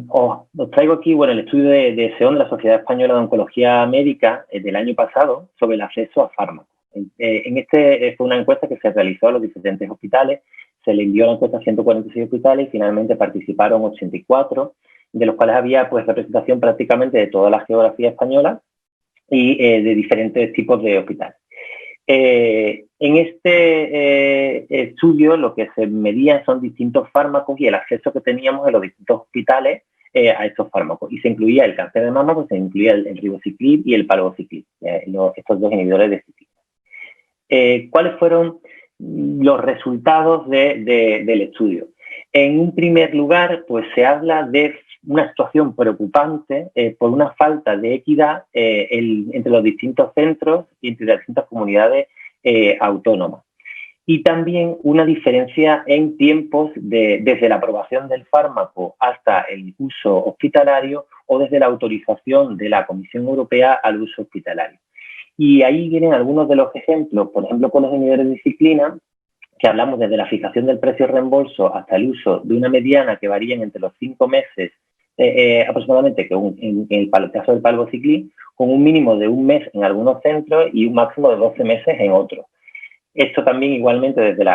Os traigo aquí bueno, el estudio de SEON, de la Sociedad Española de Oncología Médica, del año pasado, sobre el acceso a fármacos. Fue una encuesta que se realizó a los diferentes hospitales, se le envió la encuesta a 146 hospitales y finalmente participaron 84, de los cuales había pues representación prácticamente de toda la geografía española y de diferentes tipos de hospitales. En este estudio lo que se medían son distintos fármacos y el acceso que teníamos en los distintos hospitales a estos fármacos. Y se incluía el cáncer de mama, pues se incluía el ribociclib y el palbociclib, estos dos inhibidores de ciclina. ¿Cuáles fueron los resultados del estudio? En un primer lugar, pues se habla de una situación preocupante por una falta de equidad entre los distintos centros y entre las distintas comunidades autónomas. Y también una diferencia en tiempos desde la aprobación del fármaco hasta el uso hospitalario o desde la autorización de la Comisión Europea al uso hospitalario. Y ahí vienen algunos de los ejemplos, por ejemplo, con los inhibidores de ciclina, que hablamos desde la fijación del precio reembolso hasta el uso de una mediana que varían entre los 5 meses aproximadamente, que en el caso del palbociclib, con un mínimo de 1 mes en algunos centros y un máximo de 12 meses en otros. Esto también igualmente desde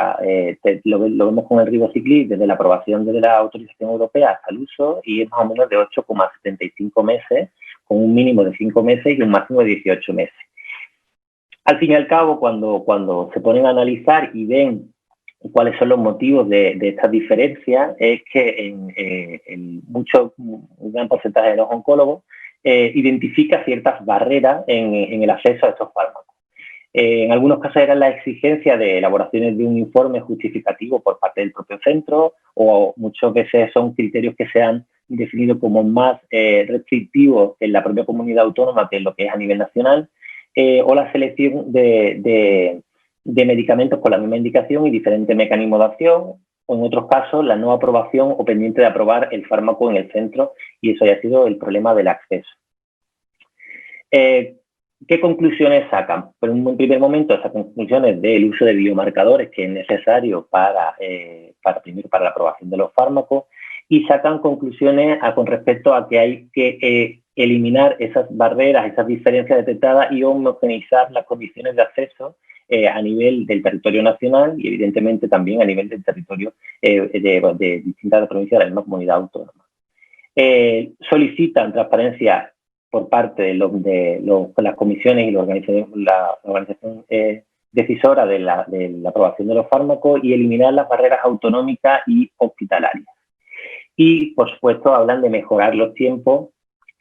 lo vemos con el ribociclib, desde la aprobación de la autorización europea hasta el uso, y es más o menos de 8,75 meses, con un mínimo de 5 meses y un máximo de 18 meses. Al fin y al cabo, cuando se ponen a analizar y ven cuáles son los motivos de estas diferencias, es que un gran porcentaje de los oncólogos identifica ciertas barreras en el acceso a estos fármacos. En algunos casos eran la exigencia de elaboraciones de un informe justificativo por parte del propio centro, o muchas veces son criterios que se han definido como más restrictivos en la propia comunidad autónoma que en lo que es a nivel nacional, o la selección de medicamentos con la misma indicación y diferentes mecanismos de acción, o en otros casos la no aprobación o pendiente de aprobar el fármaco en el centro, y eso ya ha sido el problema del acceso. ¿Qué conclusiones sacan? Pues en un primer momento, esas conclusiones del uso de biomarcadores que es necesario para la aprobación de los fármacos, y sacan conclusiones con respecto a que hay que eliminar esas barreras, esas diferencias detectadas y homogeneizar las condiciones de acceso a nivel del territorio nacional y evidentemente también a nivel del territorio de distintas provincias de la misma comunidad autónoma. Solicitan transparencia por parte de las comisiones y la organización decisora de la aprobación de los fármacos, y eliminar las barreras autonómicas y hospitalarias. Y, por supuesto, hablan de mejorar los tiempos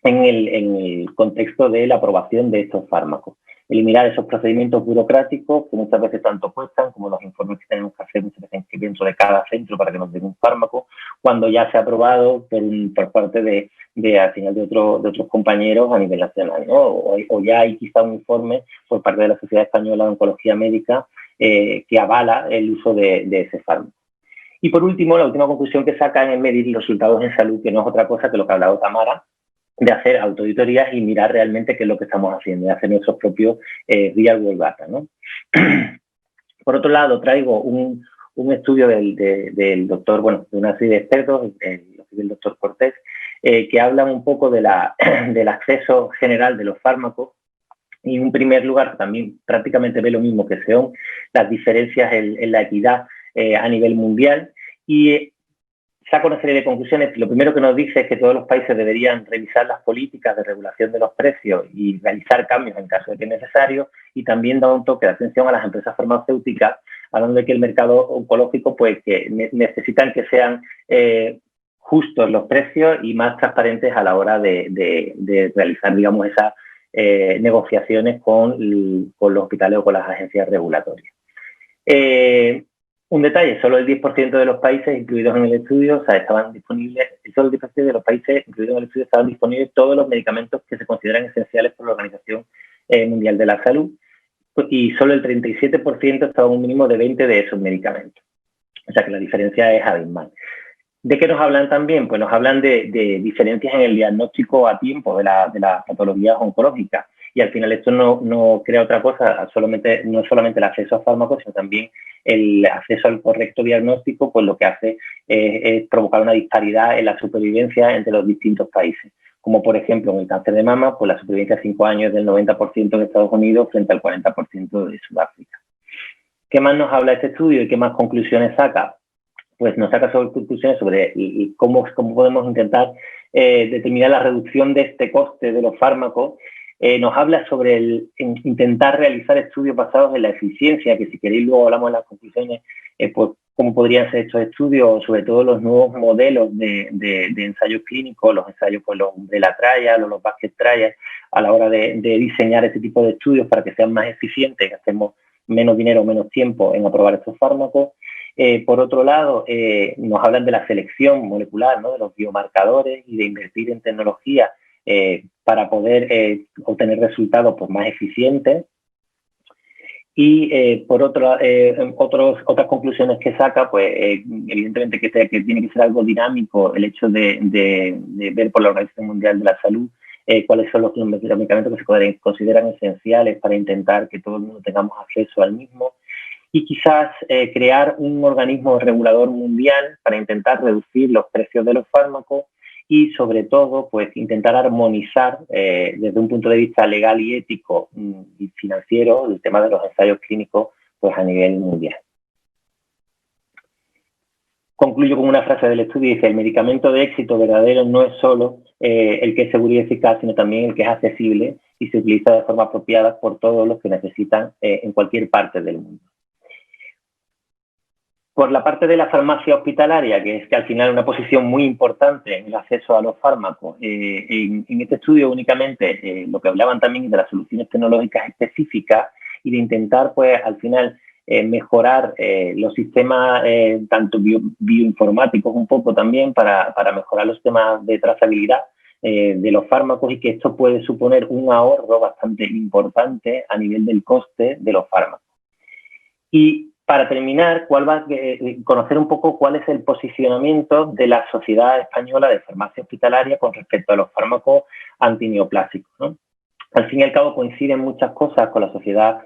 en el contexto de la aprobación de estos fármacos. Eliminar esos procedimientos burocráticos que muchas veces tanto cuestan, como los informes que tenemos que hacer muchas veces dentro de cada centro para que nos den un fármaco, cuando ya se ha aprobado por parte al final de otros compañeros a nivel nacional, ¿no? O ya hay quizá un informe por parte de la Sociedad Española de Oncología Médica que avala el uso de ese fármaco. Y por último, la última conclusión que sacan es medir los resultados en salud, que no es otra cosa que lo que ha hablado Tamara, de hacer auditorías y mirar realmente qué es lo que estamos haciendo, de hacer nuestros propios real world data, ¿no? Por otro lado, traigo un estudio del doctor, bueno, de una serie de expertos, del doctor Cortés, que hablan un poco del acceso general de los fármacos, y en un primer lugar también prácticamente ve lo mismo, que son las diferencias en la equidad a nivel mundial, y saca una serie de conclusiones. Lo primero que nos dice es que todos los países deberían revisar las políticas de regulación de los precios y realizar cambios en caso de que es necesario, y también da un toque de atención a las empresas farmacéuticas, hablando de que el mercado oncológico, pues que necesitan que sean justos los precios y más transparentes a la hora de realizar, digamos, esas negociaciones con los hospitales o con las agencias regulatorias. Un detalle, solo el 10% de los países incluidos en el estudio, o sea, estaban disponibles, solo el 10% de los países incluidos en el estudio estaban disponibles todos los medicamentos que se consideran esenciales por la Organización Mundial de la Salud, y solo el 37% estaba en un mínimo de 20 de esos medicamentos. O sea que la diferencia es abismal. ¿De qué nos hablan también? Pues nos hablan de diferencias en el diagnóstico a tiempo de las patologías oncológicas. Y al final esto no crea otra cosa, no es solamente el acceso a fármacos, sino también el acceso al correcto diagnóstico, pues lo que hace es provocar una disparidad en la supervivencia entre los distintos países. Como por ejemplo en el cáncer de mama, pues la supervivencia a 5 años es del 90% en Estados Unidos frente al 40% de Sudáfrica. ¿Qué más nos habla este estudio y qué más conclusiones saca? Pues nos saca conclusiones sobre cómo podemos intentar determinar la reducción de este coste de los fármacos. Nos habla sobre intentar realizar estudios basados en la eficiencia, que si queréis luego hablamos en las conclusiones, pues cómo podrían ser estos estudios, sobre todo los nuevos modelos de ensayos clínicos, los ensayos pues los Umbrella Trial o los Basket Trial, a la hora de diseñar este tipo de estudios para que sean más eficientes, que hacemos menos dinero o menos tiempo en aprobar estos fármacos. Por otro lado, nos hablan de la selección molecular, ¿no?, de los biomarcadores y de invertir en tecnología para poder obtener resultados pues, más eficientes. Y por otras conclusiones que saca, pues evidentemente que tiene que ser algo dinámico el hecho de ver por la Organización Mundial de la Salud cuáles son los medicamentos que se consideran esenciales para intentar que todo el mundo tengamos acceso al mismo. Y quizás crear un organismo regulador mundial para intentar reducir los precios de los fármacos y, sobre todo, pues intentar armonizar desde un punto de vista legal y ético y financiero el tema de los ensayos clínicos pues, a nivel mundial. Concluyo con una frase del estudio, dice: el medicamento de éxito verdadero no es solo el que es seguro y eficaz, sino también el que es accesible y se utiliza de forma apropiada por todos los que necesitan en cualquier parte del mundo. Por la parte de la farmacia hospitalaria, que es que al final es una posición muy importante en el acceso a los fármacos, en este estudio únicamente lo que hablaban también de las soluciones tecnológicas específicas y de intentar, pues, al final mejorar los sistemas, tanto bioinformáticos un poco también, para mejorar los temas de trazabilidad de los fármacos, y que esto puede suponer un ahorro bastante importante a nivel del coste de los fármacos. Y para terminar, conocer un poco cuál es el posicionamiento de la Sociedad Española de Farmacia Hospitalaria con respecto a los fármacos antineoplásicos, ¿no? Al fin y al cabo coinciden muchas cosas con la sociedad,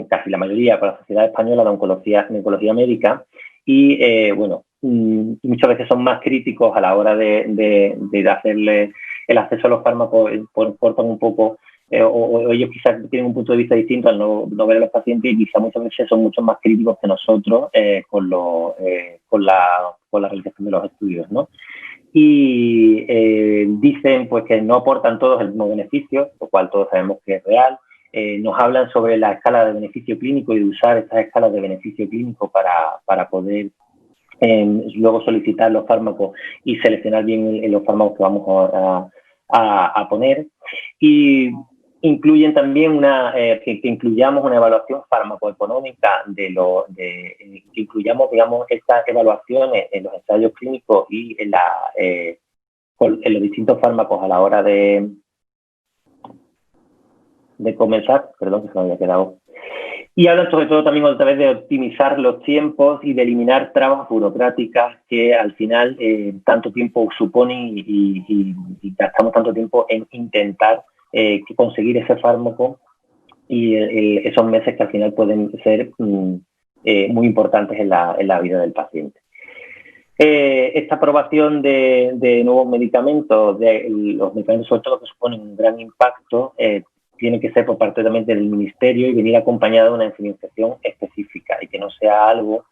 casi la mayoría, con la Sociedad Española de Oncología Médica, y bueno, muchas veces son más críticos a la hora de hacerle el acceso a los fármacos, portan un poco, o ellos quizás tienen un punto de vista distinto al no ver a los pacientes, y quizás muchas veces son mucho más críticos que nosotros con la realización de los estudios, ¿no? Y dicen, pues, que no aportan todos el mismo beneficio, lo cual todos sabemos que es real. Nos hablan sobre la escala de beneficio clínico y de usar estas escalas de beneficio clínico para poder luego solicitar los fármacos y seleccionar bien los fármacos que vamos a poner. Y incluyen también que incluyamos una evaluación farmacoeconómica que incluyamos, digamos, estas evaluaciones en los ensayos clínicos y en los distintos fármacos a la hora de comenzar, perdón, que se me había quedado. Y hablan sobre todo también otra vez de optimizar los tiempos y de eliminar trabas burocráticas que al final tanto tiempo suponen y gastamos tanto tiempo en intentar conseguir ese fármaco, y esos meses que al final pueden ser muy importantes en la vida del paciente. Esta aprobación de nuevos medicamentos, los medicamentos sobre todo que suponen un gran impacto, tiene que ser por parte también del Ministerio y venir acompañada de una financiación específica, y que no sea algo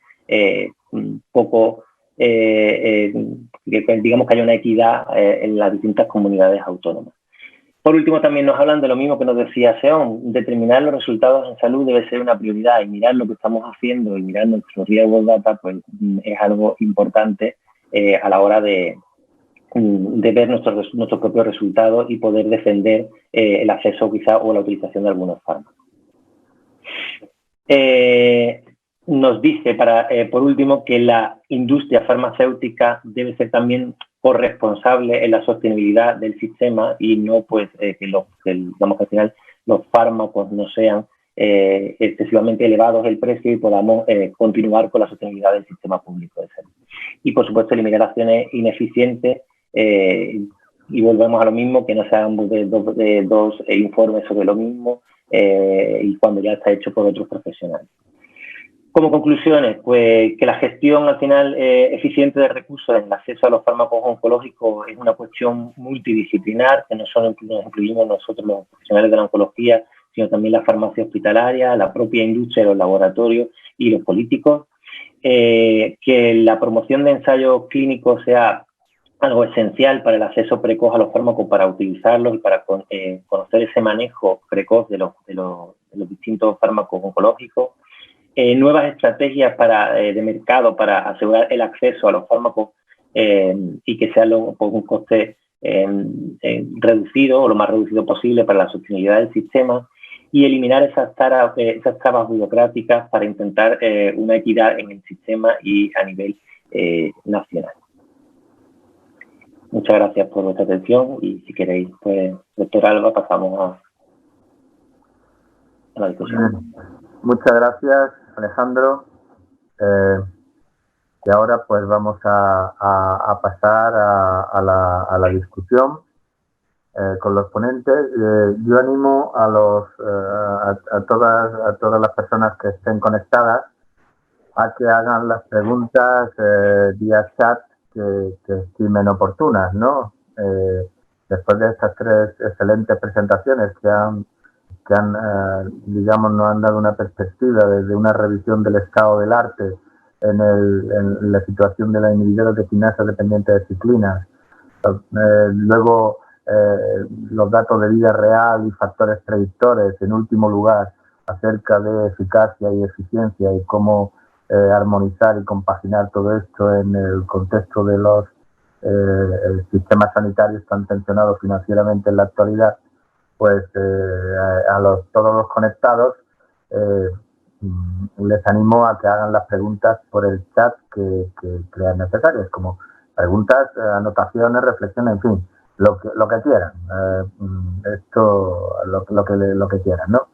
poco, que digamos que haya una equidad en las distintas comunidades autónomas. Por último, también nos hablan de lo mismo que nos decía Seón: determinar los resultados en salud debe ser una prioridad, y mirar lo que estamos haciendo y mirar nuestros real world data, pues es algo importante a la hora de ver nuestros propios resultados y poder defender el acceso quizá o la utilización de algunos fármacos. Nos dice, por último, que la industria farmacéutica debe ser también corresponsable en la sostenibilidad del sistema, y no, pues, digamos que al final los fármacos no sean excesivamente elevados el precio y podamos continuar con la sostenibilidad del sistema público de salud. Y, por supuesto, eliminar acciones ineficientes, y volvemos a lo mismo, que no se hagan dos informes sobre lo mismo y cuando ya está hecho por otros profesionales. Como conclusiones, pues que la gestión al final eficiente de recursos en el acceso a los fármacos oncológicos es una cuestión multidisciplinar, que no solo nos incluimos nosotros los profesionales de la oncología, sino también la farmacia hospitalaria, la propia industria, los laboratorios y los políticos. Que la promoción de ensayos clínicos sea algo esencial para el acceso precoz a los fármacos, para utilizarlos y para conocer ese manejo precoz de los distintos fármacos oncológicos. Nuevas estrategias de mercado para asegurar el acceso a los fármacos y que sea por un coste reducido o lo más reducido posible para la sostenibilidad del sistema, y eliminar esas trabas burocráticas para intentar una equidad en el sistema y a nivel nacional. Muchas gracias por vuestra atención, y si queréis, pues, doctor Alba, pasamos a la discusión. Muchas gracias, Alejandro. Y ahora, pues, vamos a pasar a la discusión con los ponentes. Yo animo a todas las personas que estén conectadas a que hagan las preguntas vía chat que estimen oportunas, ¿no? Después de estas tres excelentes presentaciones que han digamos, nos han dado una perspectiva desde una revisión del estado del arte en la situación de la inhibidora de quinasa dependiente de ciclinas. Luego, los datos de vida real y factores predictores, en último lugar, acerca de eficacia y eficiencia y cómo armonizar y compaginar todo esto en el contexto de los sistemas sanitarios tan tensionados financieramente en la actualidad, pues todos los conectados les animo a que hagan las preguntas por el chat que crean necesarias, como preguntas, anotaciones, reflexiones, en fin, lo que quieran, lo que quieran, ¿no?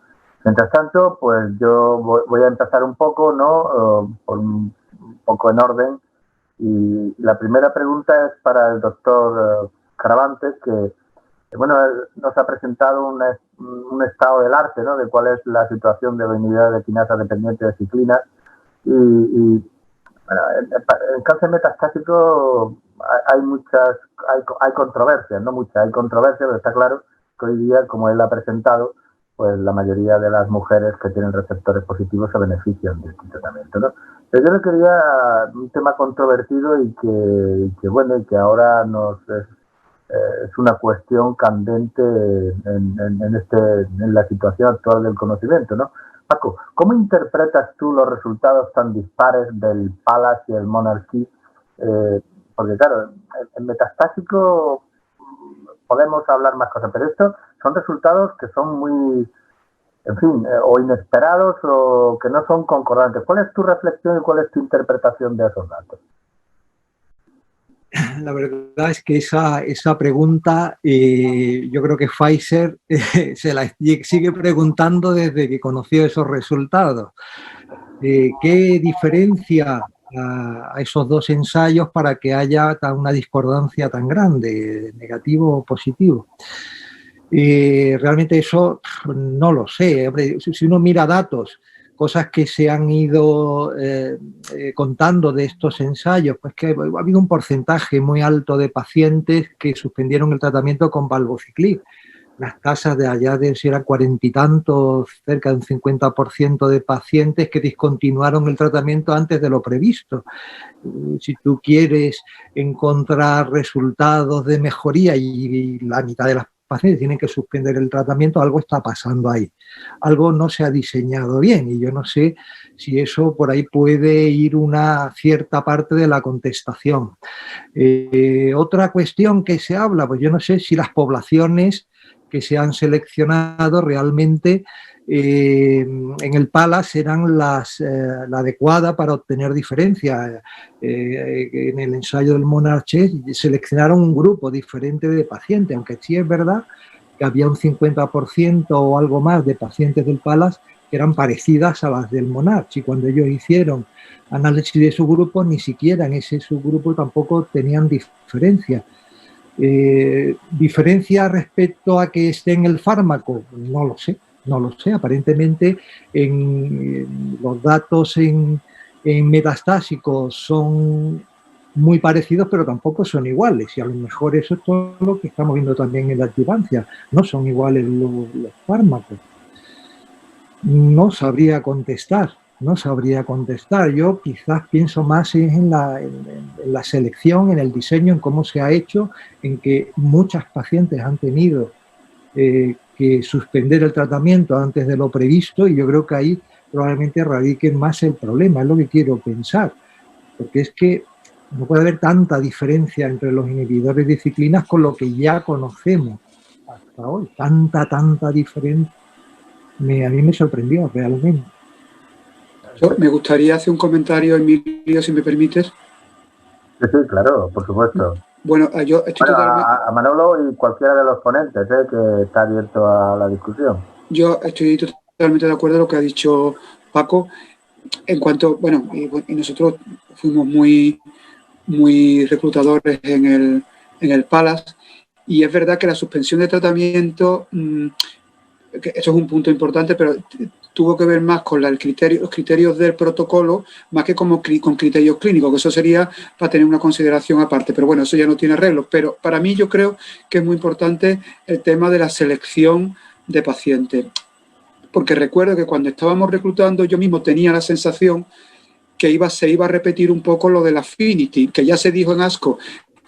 Mientras tanto, pues yo voy a empezar un poco, ¿no? Un poco en orden. Y la primera pregunta es para el doctor Caravantes, que bueno, nos ha presentado un estado del arte, ¿no? De cuál es la situación de benignidad de quinasa dependiente de ciclina. Y bueno, en cáncer metastásico hay controversias, no muchas, hay controversias, pero está claro que hoy día, como él ha presentado, pues la mayoría de las mujeres que tienen receptores positivos se benefician de este tratamiento, ¿no? Pero yo le quería un tema controvertido y que ahora es una cuestión candente en la situación actual del conocimiento, ¿no? Paco, ¿cómo interpretas tú los resultados tan dispares del PALAS y el Monarchy? Porque claro, en metastásico podemos hablar más cosas, pero estos son resultados que son muy, en fin, o inesperados o que no son concordantes. ¿Cuál es tu reflexión y cuál es tu interpretación de esos datos? La verdad es que esa pregunta yo creo que Pfizer se la sigue preguntando desde que conoció esos resultados. ¿Qué diferencia a esos dos ensayos para que haya una discordancia tan grande, negativo o positivo? Realmente eso no lo sé. Si uno mira datos, cosas que se han ido contando de estos ensayos, pues que ha habido un porcentaje muy alto de pacientes que suspendieron el tratamiento con valvociclib. Las tasas de allá de si eran 40 y tantos, cerca de un 50% de pacientes que discontinuaron el tratamiento antes de lo previsto. Si tú quieres encontrar resultados de mejoría y la mitad de las pacientes tienen que suspender el tratamiento, algo está pasando ahí. Algo no se ha diseñado bien y yo no sé si eso por ahí puede ir una cierta parte de la contestación. Otra cuestión que se habla, pues yo no sé si las poblaciones que se han seleccionado realmente en el PALAS eran la adecuada para obtener diferencia. En el ensayo del Monarchy seleccionaron un grupo diferente de pacientes, aunque sí es verdad que había un 50% o algo más de pacientes del PALAS que eran parecidas a las del Monarchy. Cuando ellos hicieron análisis de su grupo, ni siquiera en ese subgrupo tampoco tenían diferencia. ¿Diferencia respecto a que esté en el fármaco? No lo sé. Aparentemente los datos en metastásicos son muy parecidos, pero tampoco son iguales. Y a lo mejor eso es todo lo que estamos viendo también en la adjuvancia. No son iguales los fármacos. No sabría contestar. Yo quizás pienso más en la selección, en el diseño, en cómo se ha hecho, en que muchas pacientes han tenido que suspender el tratamiento antes de lo previsto y yo creo que ahí probablemente radique más el problema, es lo que quiero pensar, porque es que no puede haber tanta diferencia entre los inhibidores de ciclinas con lo que ya conocemos hasta hoy, tanta diferencia. A mí me sorprendió realmente. Me gustaría hacer un comentario, Emilio, si me permites. Sí, claro, por supuesto. Bueno, yo estoy totalmente... a Manolo y cualquiera de los ponentes, que está abierto a la discusión. Yo estoy totalmente de acuerdo con lo que ha dicho Paco. En cuanto, bueno, y nosotros fuimos muy reclutadores en el PALAS y es verdad que la suspensión de tratamiento, que eso es un punto importante, pero tuvo que ver más con los criterios del protocolo, más que con criterios clínicos, que eso sería para tener una consideración aparte. Pero bueno, eso ya no tiene arreglo. Pero para mí yo creo que es muy importante el tema de la selección de pacientes. Porque recuerdo que cuando estábamos reclutando yo mismo tenía la sensación que se iba a repetir un poco lo del Affinity, que ya se dijo en ASCO,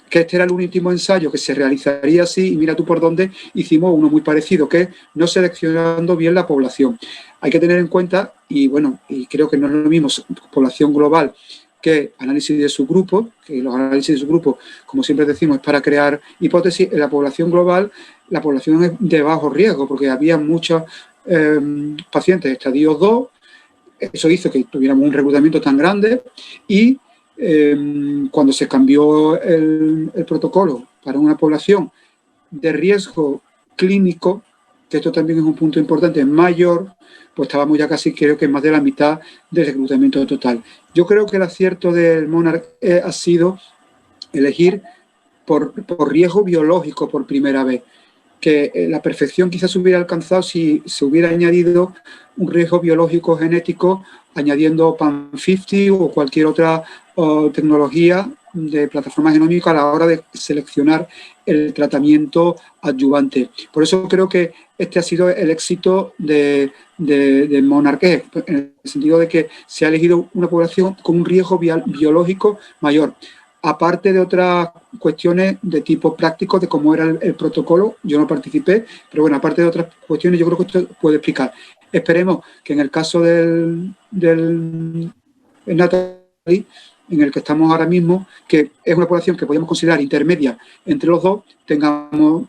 que este era el último ensayo que se realizaría así, y mira tú por dónde hicimos uno muy parecido, que es no seleccionando bien la población. Hay que tener en cuenta, y bueno, y creo que no es lo mismo población global que análisis de subgrupos, que los análisis de subgrupos, como siempre decimos, es para crear hipótesis. En la población global, la población es de bajo riesgo, porque había muchos pacientes de estadio 2, eso hizo que tuviéramos un reclutamiento tan grande, y cuando se cambió el protocolo para una población de riesgo clínico, que esto también es un punto importante, mayor, pues estábamos ya casi, creo que más de la mitad del reclutamiento total. Yo creo que el acierto del Monarch ha sido elegir por riesgo biológico por primera vez, que la perfección quizás se hubiera alcanzado si se hubiera añadido un riesgo biológico genético, añadiendo PAM50 o cualquier otra tecnología de plataforma genómica a la hora de seleccionar el tratamiento adyuvante. Por eso creo que este ha sido el éxito de Monarch, en el sentido de que se ha elegido una población con un riesgo biológico mayor. Aparte de otras cuestiones de tipo práctico, de cómo era el protocolo, yo no participé, pero bueno, aparte de otras cuestiones, yo creo que esto puede explicar. Esperemos que en el caso del Nathalie, en el que estamos ahora mismo, que es una población que podemos considerar intermedia entre los dos, tengamos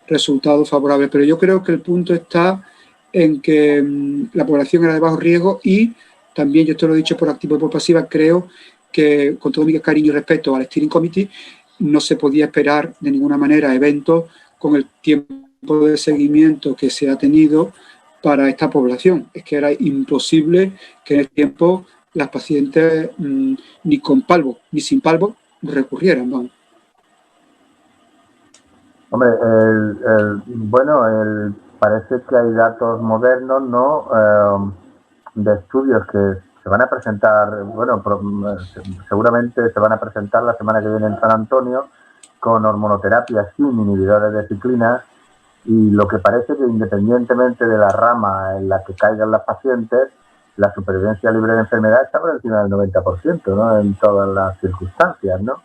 resultados favorables. Pero yo creo que el punto está en que la población era de bajo riesgo, y también, yo esto lo he dicho por activa y por pasiva, creo que, con todo mi cariño y respeto al Steering Committee, no se podía esperar de ninguna manera eventos con el tiempo de seguimiento que se ha tenido para esta población. Es que era imposible que en el tiempo las pacientes ni con palvo ni sin palvo recurrieran. Vamos. Hombre, parece que hay datos modernos, ¿no? De estudios que se van a presentar, bueno, seguramente se van a presentar la semana que viene en San Antonio, con hormonoterapia sin inhibidores de ciclina, y lo que parece que, independientemente de la rama en la que caigan las pacientes, la supervivencia libre de enfermedad está por encima del 90%, ¿no? En todas las circunstancias, ¿no?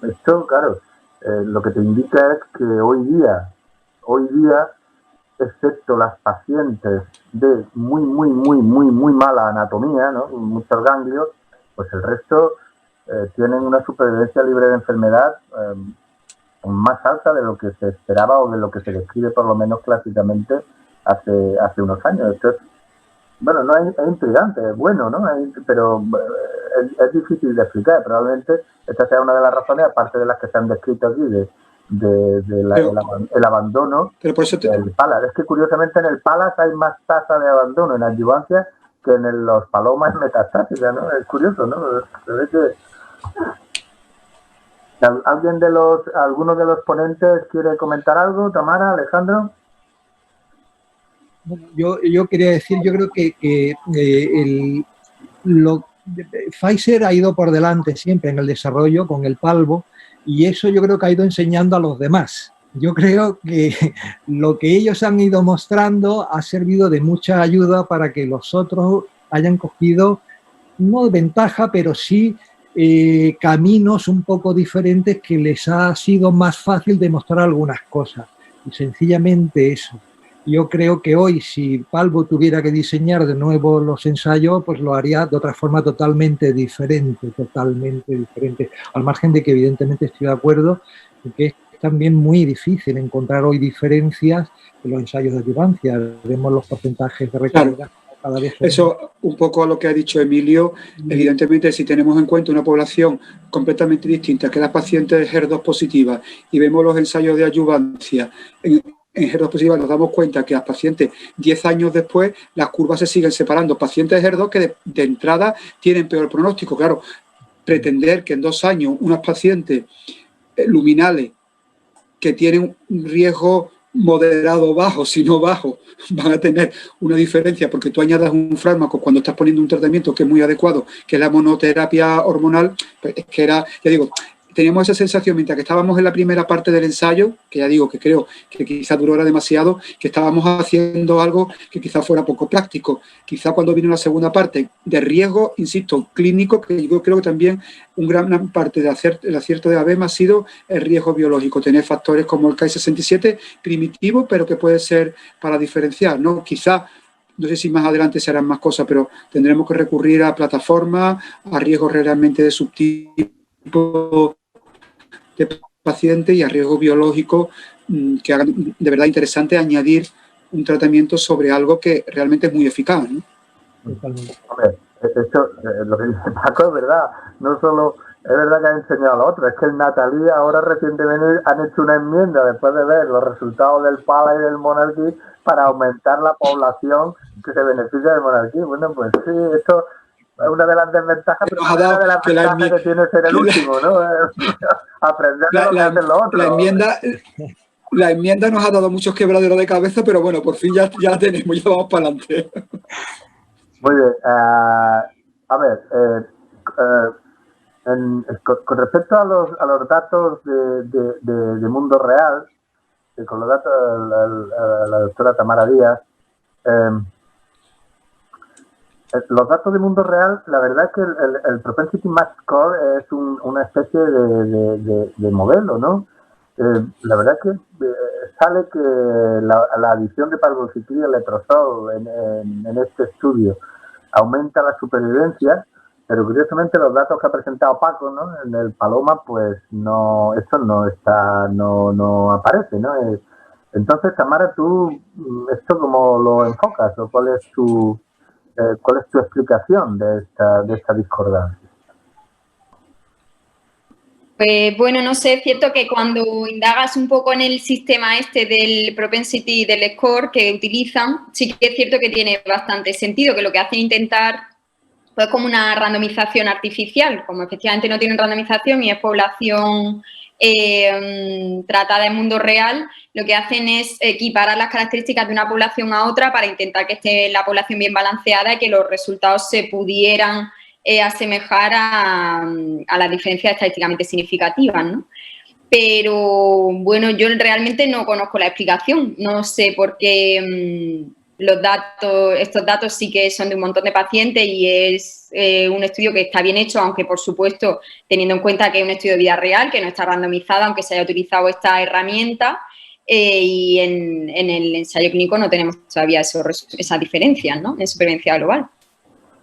Esto, claro, lo que te indica es que hoy día, excepto las pacientes de muy mala anatomía, ¿no? Muchos ganglios, pues el resto tienen una supervivencia libre de enfermedad más alta de lo que se esperaba, o de lo que se describe, por lo menos clásicamente, hace unos años. Esto es, bueno, no es intrigante, es bueno, ¿no? Pero es difícil de explicar. Probablemente esta sea una de las razones, aparte de las que se han descrito aquí, el abandono del PALAS. Es que, curiosamente, en el PALAS hay más tasa de abandono en adyuvancia que en los palomas metastáticas, ¿no? Es curioso, ¿no? Se ve que... ¿Alguno de los ponentes quiere comentar algo? Tamara, Alejandro. Bueno, yo quería decir, yo creo que Pfizer ha ido por delante siempre en el desarrollo con el palvo, y eso yo creo que ha ido enseñando a los demás. Yo creo que lo que ellos han ido mostrando ha servido de mucha ayuda para que los otros hayan cogido, no ventaja, pero sí caminos un poco diferentes, que les ha sido más fácil demostrar algunas cosas. Y sencillamente eso. Yo creo que hoy, si Palvo tuviera que diseñar de nuevo los ensayos, pues lo haría de otra forma totalmente diferente, al margen de que evidentemente estoy de acuerdo en que es también muy difícil encontrar hoy diferencias en los ensayos de adyuvancia. Vemos los porcentajes de recarga. Claro. Cada vez eso, un poco a lo que ha dicho Emilio, evidentemente, si tenemos en cuenta una población completamente distinta, que las pacientes HER2 positivas, y vemos los ensayos de adyuvancia en HER2 positivas, nos damos cuenta que las pacientes 10 años después, las curvas se siguen separando. Pacientes HER2 que de entrada tienen peor pronóstico. Claro, pretender que en 2 años unas pacientes luminales que tienen un riesgo moderado bajo, si no bajo, van a tener una diferencia porque tú añadas un fármaco cuando estás poniendo un tratamiento que es muy adecuado, que es la monoterapia hormonal, pues es que era, ya digo, teníamos esa sensación mientras que estábamos en la primera parte del ensayo, que ya digo que creo que quizá durara demasiado, que estábamos haciendo algo que quizá fuera poco práctico. Quizá cuando vino la segunda parte de riesgo, insisto, clínico, que yo creo que también una parte del acierto de ABEM ha sido el riesgo biológico, tener factores como el Ki-67 primitivo, pero que puede ser para diferenciar, ¿no? Quizá, no sé si más adelante se harán más cosas, pero tendremos que recurrir a plataformas, a riesgos realmente de subtipo de paciente y a riesgo biológico que hagan de verdad interesante añadir un tratamiento sobre algo que realmente es muy eficaz, ¿no? Hombre, esto, lo que dice Paco es verdad, no solo es verdad que ha enseñado a lo otro, es que el Nathalie ahora recientemente han hecho una enmienda después de ver los resultados del PALA y del Monarchy para aumentar la población que se beneficia del Monarchy. Bueno, pues sí, esto es una de las desventajas, pero una de las ventajas que tiene ser el último, ¿no? Aprender de lo que hacen los otros. La enmienda nos ha dado muchos quebraderos de cabeza, pero bueno, por fin ya la tenemos, ya vamos para adelante. Muy bien. A ver, con respecto a los datos de mundo real, con los datos de la doctora Tamara Díaz, los datos de mundo real, la verdad es que el Propensity Match Score es una especie de modelo, ¿no? La verdad es que sale que la adición de palbociclib al letrozol en este estudio aumenta la supervivencia, pero curiosamente los datos que ha presentado Paco, ¿no? En el Paloma, pues no, esto no aparece, ¿no? Entonces, Tamara, ¿tú esto cómo lo enfocas o cuál es tu explicación de esta discordancia? Pues bueno, no sé, es cierto que cuando indagas un poco en el sistema este del propensity del score que utilizan, sí que es cierto que tiene bastante sentido, que lo que hacen es intentar, pues como una randomización artificial, como efectivamente no tienen randomización y es población tratada en mundo real, lo que hacen es equiparar las características de una población a otra para intentar que esté la población bien balanceada y que los resultados se pudieran asemejar a las diferencias estadísticamente significativas, ¿no? Pero, bueno, yo realmente no conozco la explicación, no sé por qué estos datos sí que son de un montón de pacientes y es un estudio que está bien hecho, aunque, por supuesto, teniendo en cuenta que es un estudio de vida real, que no está randomizado, aunque se haya utilizado esta herramienta, y en el ensayo clínico no tenemos todavía esas diferencias, ¿no?, en supervivencia global.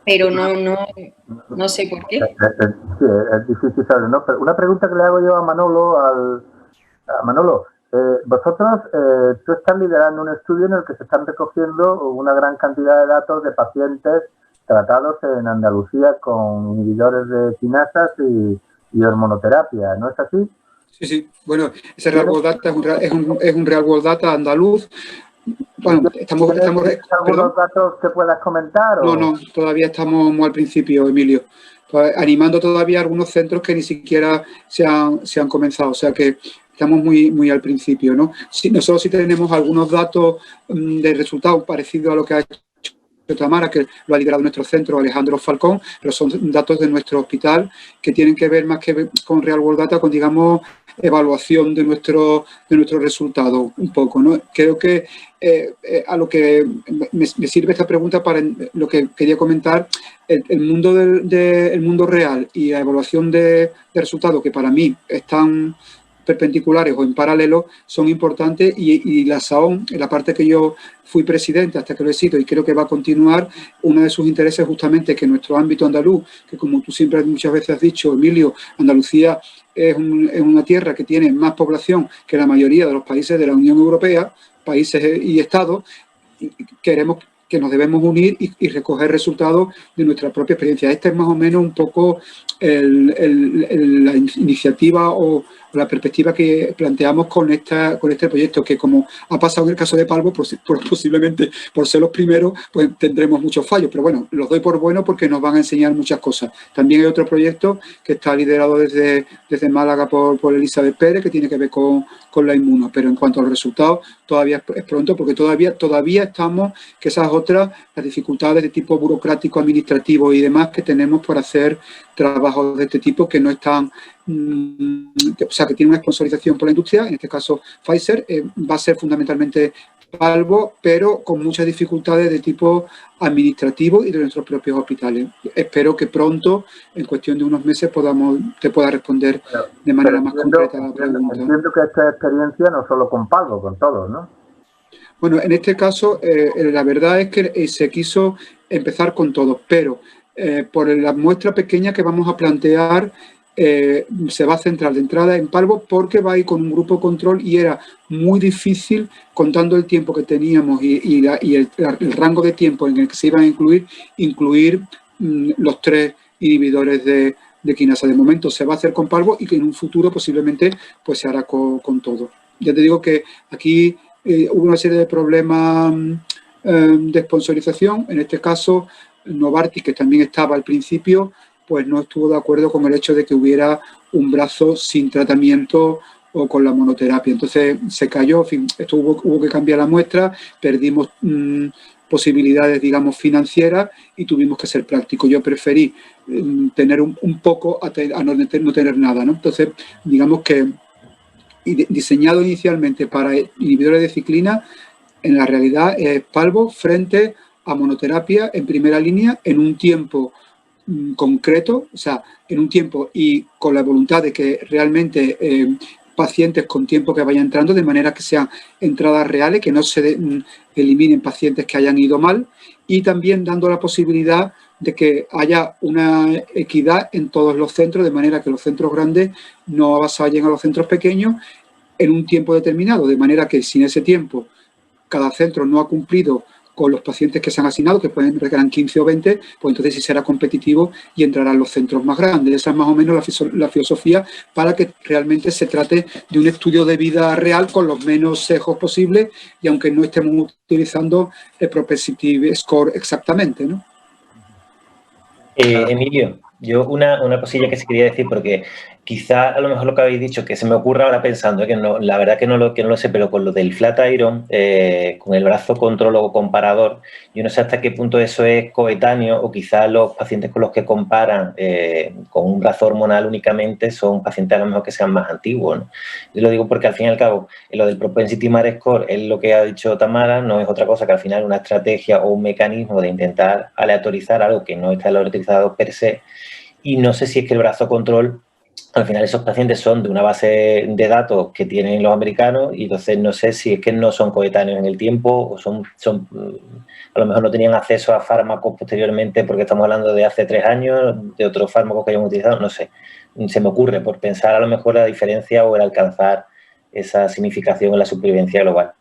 Pero no sé por qué. Sí, es difícil saber, ¿no? Pero una pregunta que le hago yo a Manolo, Manolo, vosotros, tú estás liderando un estudio en el que se están recogiendo una gran cantidad de datos de pacientes tratados en Andalucía con inhibidores de quinasas y hormonoterapia, ¿no es así? Sí. Bueno, ese Real World Data es un Real World Data andaluz. Bueno, ¿Tienes algunos datos que puedas comentar? No, todavía estamos muy al principio, Emilio. Pues, animando todavía algunos centros que ni siquiera se han comenzado, o sea que estamos muy al principio, ¿no? Sí, nosotros sí tenemos algunos datos de resultados parecidos a lo que ha hecho Tamara, que lo ha liderado nuestro centro, Alejandro Falcón, pero son datos de nuestro hospital que tienen que ver más que con Real World Data, con, digamos, evaluación de nuestro resultado un poco, ¿no? Creo que a lo que me sirve esta pregunta para lo que quería comentar, el mundo real y la evaluación de resultados, que para mí están perpendiculares o en paralelo, son importantes, y la SAOM, en la parte que yo fui presidente hasta que lo he sido y creo que va a continuar, uno de sus intereses justamente que nuestro ámbito andaluz, que como tú siempre muchas veces has dicho, Emilio, Andalucía es una tierra que tiene más población que la mayoría de los países de la Unión Europea, países y estados, queremos que nos debemos unir y recoger resultados de nuestra propia experiencia. Esta es más o menos un poco la iniciativa o la perspectiva que planteamos con este proyecto, que como ha pasado en el caso de Palbo, posiblemente por ser los primeros, pues tendremos muchos fallos, pero bueno, los doy por bueno porque nos van a enseñar muchas cosas. También hay otro proyecto que está liderado desde Málaga por Elizabeth Pérez, que tiene que ver con la inmuno, pero en cuanto a los resultados todavía es pronto, porque todavía estamos, que esas otras, las dificultades de tipo burocrático, administrativo y demás que tenemos por hacer trabajos de este tipo que no están que tiene una sponsorización por la industria, en este caso Pfizer, va a ser fundamentalmente Palvo, pero con muchas dificultades de tipo administrativo y de nuestros propios hospitales. Espero que pronto, en cuestión de unos meses, te pueda responder de manera más concreta a la pregunta. Entiendo que esta experiencia no solo con Palvo, con todos, ¿no? Bueno, en este caso, la verdad es que se quiso empezar con todos, pero por la muestra pequeña que vamos a plantear, se va a centrar de entrada en Palvo porque va a ir con un grupo control y era muy difícil, contando el tiempo que teníamos y el rango de tiempo en el que se iban a incluir los 3 inhibidores de quinasa. De momento se va a hacer con Palvo y que en un futuro posiblemente pues se hará con todo. Ya te digo que aquí hubo una serie de problemas de sponsorización. En este caso, Novartis, que también estaba al principio, pues no estuvo de acuerdo con el hecho de que hubiera un brazo sin tratamiento o con la monoterapia. Entonces se cayó, en fin, hubo que cambiar la muestra, perdimos posibilidades, digamos, financieras y tuvimos que ser prácticos. Yo preferí tener un poco a no tener nada, ¿no? Entonces, digamos que diseñado inicialmente para inhibidores de ciclina, en la realidad es Palvo frente a monoterapia en primera línea en un tiempo concreto, o sea, en un tiempo y con la voluntad de que realmente pacientes con tiempo que vayan entrando, de manera que sean entradas reales, que no se eliminen pacientes que hayan ido mal, y también dando la posibilidad de que haya una equidad en todos los centros, de manera que los centros grandes no avasallen a los centros pequeños en un tiempo determinado, de manera que si en ese tiempo cada centro no ha cumplido con los pacientes que se han asignado, que pueden requerir 15 o 20, pues entonces sí será competitivo y entrarán los centros más grandes. Esa es más o menos la filosofía para que realmente se trate de un estudio de vida real con los menos sesgos posibles y aunque no estemos utilizando el propensity score exactamente, ¿no? Emilio, yo una cosilla que sí quería decir, porque quizá a lo mejor lo que habéis dicho, que se me ocurre ahora pensando, que no, la verdad que no lo sé, pero con lo del Flatiron, con el brazo control o comparador, yo no sé hasta qué punto eso es coetáneo o quizá los pacientes con los que comparan con un brazo hormonal únicamente son pacientes a lo mejor que sean más antiguos, ¿no? Yo lo digo porque al fin y al cabo, lo del Propensity Score es lo que ha dicho Tamara, no es otra cosa que al final una estrategia o un mecanismo de intentar aleatorizar algo que no está aleatorizado per se, y no sé si es que el brazo control, al final esos pacientes son de una base de datos que tienen los americanos y entonces no sé si es que no son coetáneos en el tiempo o son a lo mejor no tenían acceso a fármacos posteriormente porque estamos hablando de hace 3 años, de otros fármacos que hayan utilizado, no sé. Se me ocurre por pensar a lo mejor la diferencia o el alcanzar esa significación en la supervivencia global.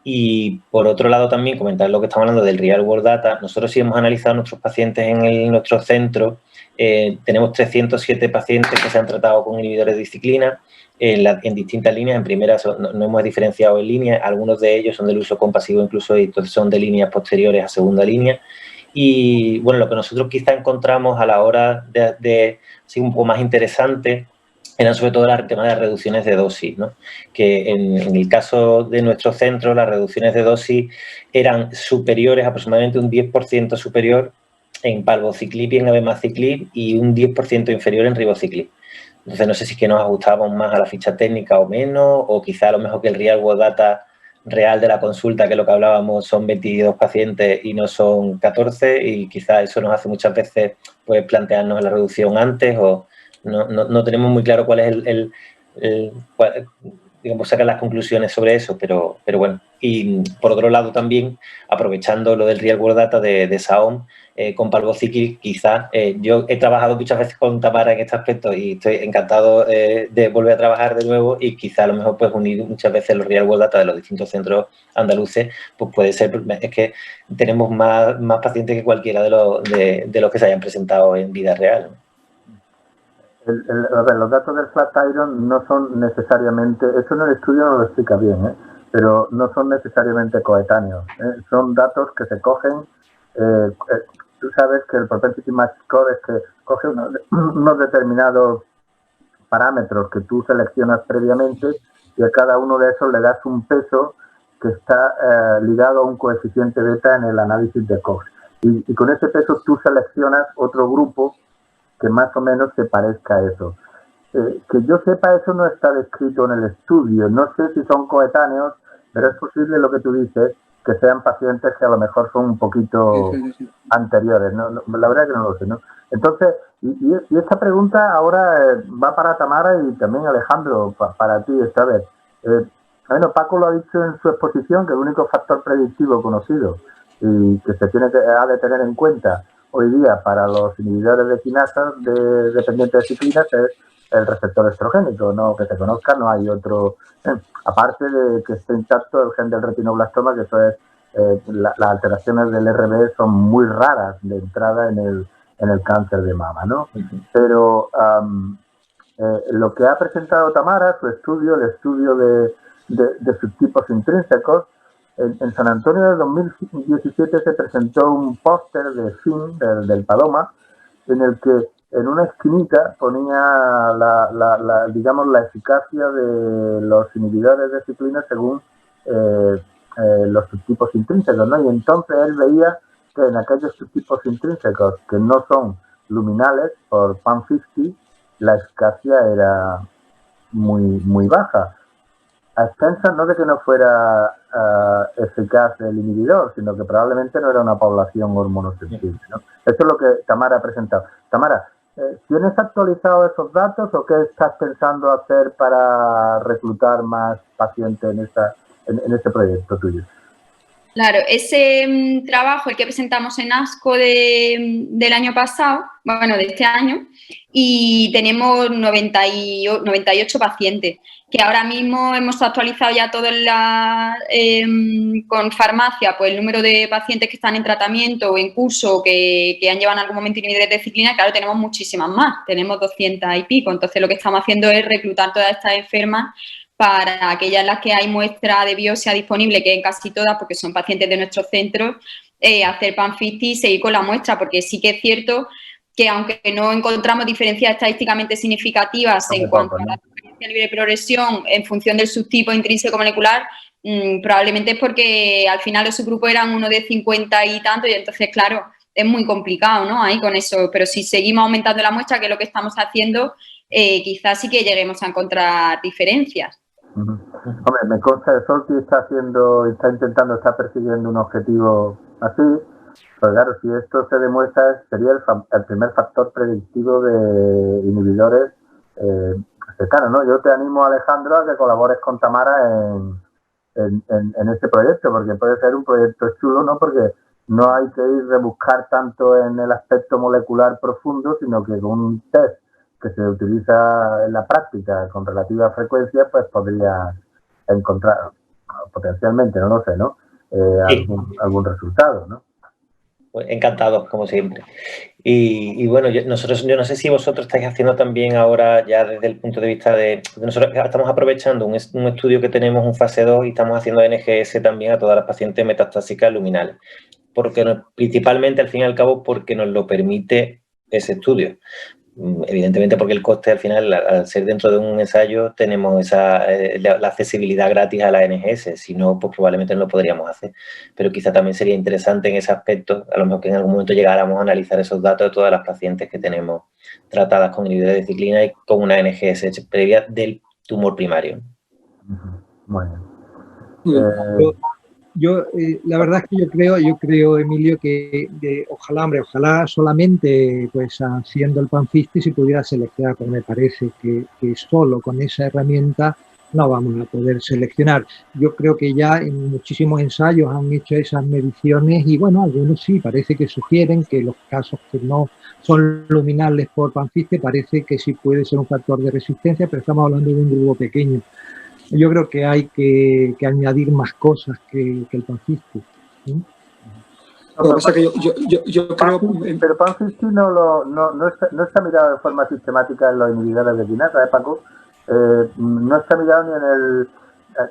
Y por otro lado también comentar lo que estamos hablando del Real World Data. Nosotros sí hemos analizado nuestros pacientes en nuestro centro. Tenemos 307 pacientes que se han tratado con inhibidores de ciclina en distintas líneas. En primera no hemos diferenciado en línea. Algunos de ellos son del uso compasivo incluso y entonces son de líneas posteriores a segunda línea. Y bueno, lo que nosotros quizá encontramos a la hora de ser un poco más interesante eran sobre todo el tema de las reducciones de dosis, ¿no? Que en el caso de nuestro centro las reducciones de dosis eran superiores, aproximadamente un 10% superior en palvociclib y en abemaciclib y un 10% inferior en ribociclib. Entonces no sé si es que nos ajustábamos más a la ficha técnica o menos, o quizá a lo mejor que el Real World Data real de la consulta, que es lo que hablábamos, son 22 pacientes y no son 14, y quizá eso nos hace muchas veces pues plantearnos la reducción antes o no tenemos muy claro cuál es digamos, sacar las conclusiones sobre eso, pero bueno. Y por otro lado también, aprovechando lo del Real World Data de SAOM, con palvociclib, quizás, yo he trabajado muchas veces con Tamara en este aspecto y estoy encantado de volver a trabajar de nuevo y quizá a lo mejor pues unir muchas veces los Real World Data de los distintos centros andaluces, pues puede ser, es que tenemos más pacientes que cualquiera de los que se hayan presentado en vida real, ¿no? A ver, los datos del Flatiron no son necesariamente, eso en el estudio no lo explica bien, pero no son necesariamente coetáneos. Son datos que se cogen, tú sabes que el Propensity Match Score es que coge unos determinados parámetros que tú seleccionas previamente y a cada uno de esos le das un peso que está ligado a un coeficiente beta en el análisis de Cox. Y con ese peso tú seleccionas otro grupo que más o menos se parezca a eso. Que yo sepa, eso no está descrito en el estudio. No sé si son coetáneos, pero es posible lo que tú dices, que sean pacientes que a lo mejor son un poquito anteriores. La verdad es que no lo sé, ¿no? Entonces, y esta pregunta ahora va para Tamara y también Alejandro, para ti esta vez. Bueno, Paco lo ha dicho en su exposición, que el único factor predictivo conocido y que ha de tener en cuenta hoy día para los inhibidores de quinasas dependientes de ciclinas es el receptor estrogénico, no que se conozca, no hay otro, aparte de que esté intacto el gen del retinoblastoma, que eso es, las alteraciones del RB son muy raras de entrada en el cáncer de mama, ¿no? Pero lo que ha presentado Tamara, su estudio, el estudio de subtipos intrínsecos, en San Antonio de 2017 se presentó un póster de FIN, del Paloma, en el que en una esquinita ponía digamos, la eficacia de los inhibidores de ciclina según los subtipos intrínsecos, ¿no? Y entonces él veía que en aquellos subtipos intrínsecos que no son luminales por PAM50, la eficacia era muy baja. A expensas no de que no fuera eficaz el inhibidor, sino que probablemente no era una población hormonosensible, ¿no? Eso es lo que Tamara ha presentado. Tamara, ¿tienes actualizado esos datos o qué estás pensando hacer para reclutar más pacientes en este proyecto tuyo? Claro, ese trabajo, el que presentamos en ASCO del año pasado, bueno, de este año, y tenemos 98 pacientes, que ahora mismo hemos actualizado ya todo con farmacia, pues el número de pacientes que están en tratamiento o en curso que han llevado en algún momento inhibidores de ciclina. Claro, tenemos muchísimas más, tenemos 200 y pico, entonces lo que estamos haciendo es reclutar todas estas enfermas para aquellas en las que hay muestra de biopsia disponible, que en casi todas, porque son pacientes de nuestros centros, hacer PAM50 y seguir con la muestra, porque sí que es cierto que aunque no encontramos diferencias estadísticamente significativas en cuanto a la diferencia libre de progresión en función del subtipo intrínseco molecular, probablemente es porque al final los subgrupos eran uno de 50 y tanto, y entonces, claro, es muy complicado, ¿no? Ahí con eso, pero si seguimos aumentando la muestra, que es lo que estamos haciendo, quizás sí que lleguemos a encontrar diferencias. Hombre, me consta que Solti está persiguiendo un objetivo así, pero claro, si esto se demuestra, sería el primer factor predictivo de inhibidores cercanos, ¿no? Yo te animo, Alejandro, a que colabores con Tamara en este proyecto, porque puede ser un proyecto chulo, ¿no? Porque no hay que ir a rebuscar tanto en el aspecto molecular profundo, sino que con un test que se utiliza en la práctica con relativa frecuencia, pues podría encontrar potencialmente, no lo sé, ¿no? Algún resultado, ¿no? Pues encantado, como siempre. Y bueno, yo no sé si vosotros estáis haciendo también ahora, ya desde el punto de vista de... Nosotros estamos aprovechando un estudio que tenemos, un fase 2, y estamos haciendo NGS también a todas las pacientes metastásicas luminales. Principalmente, al fin y al cabo, porque nos lo permite ese estudio. Evidentemente porque el coste al final, al ser dentro de un ensayo, tenemos la accesibilidad gratis a la NGS, si no, pues probablemente no lo podríamos hacer. Pero quizá también sería interesante en ese aspecto, a lo mejor que en algún momento llegáramos a analizar esos datos de todas las pacientes que tenemos tratadas con inhibidores de ciclina y con una NGS previa del tumor primario. Muy bien. La verdad es que yo creo, Emilio, que ojalá solamente pues haciendo el PAM50 se pudiera seleccionar, porque me parece que solo con esa herramienta no vamos a poder seleccionar. Yo creo que ya en muchísimos ensayos han hecho esas mediciones y bueno, algunos sí, parece que sugieren que los casos que no son luminales por PAM50 parece que sí puede ser un factor de resistencia, pero estamos hablando de un grupo pequeño. Yo creo que hay que añadir más cosas que el PAM50. ¿Sí? Lo que pasa es que yo creo... Pero PAM50 no está mirado de forma sistemática en los inhibidores de quinasa, Paco. No está mirado ni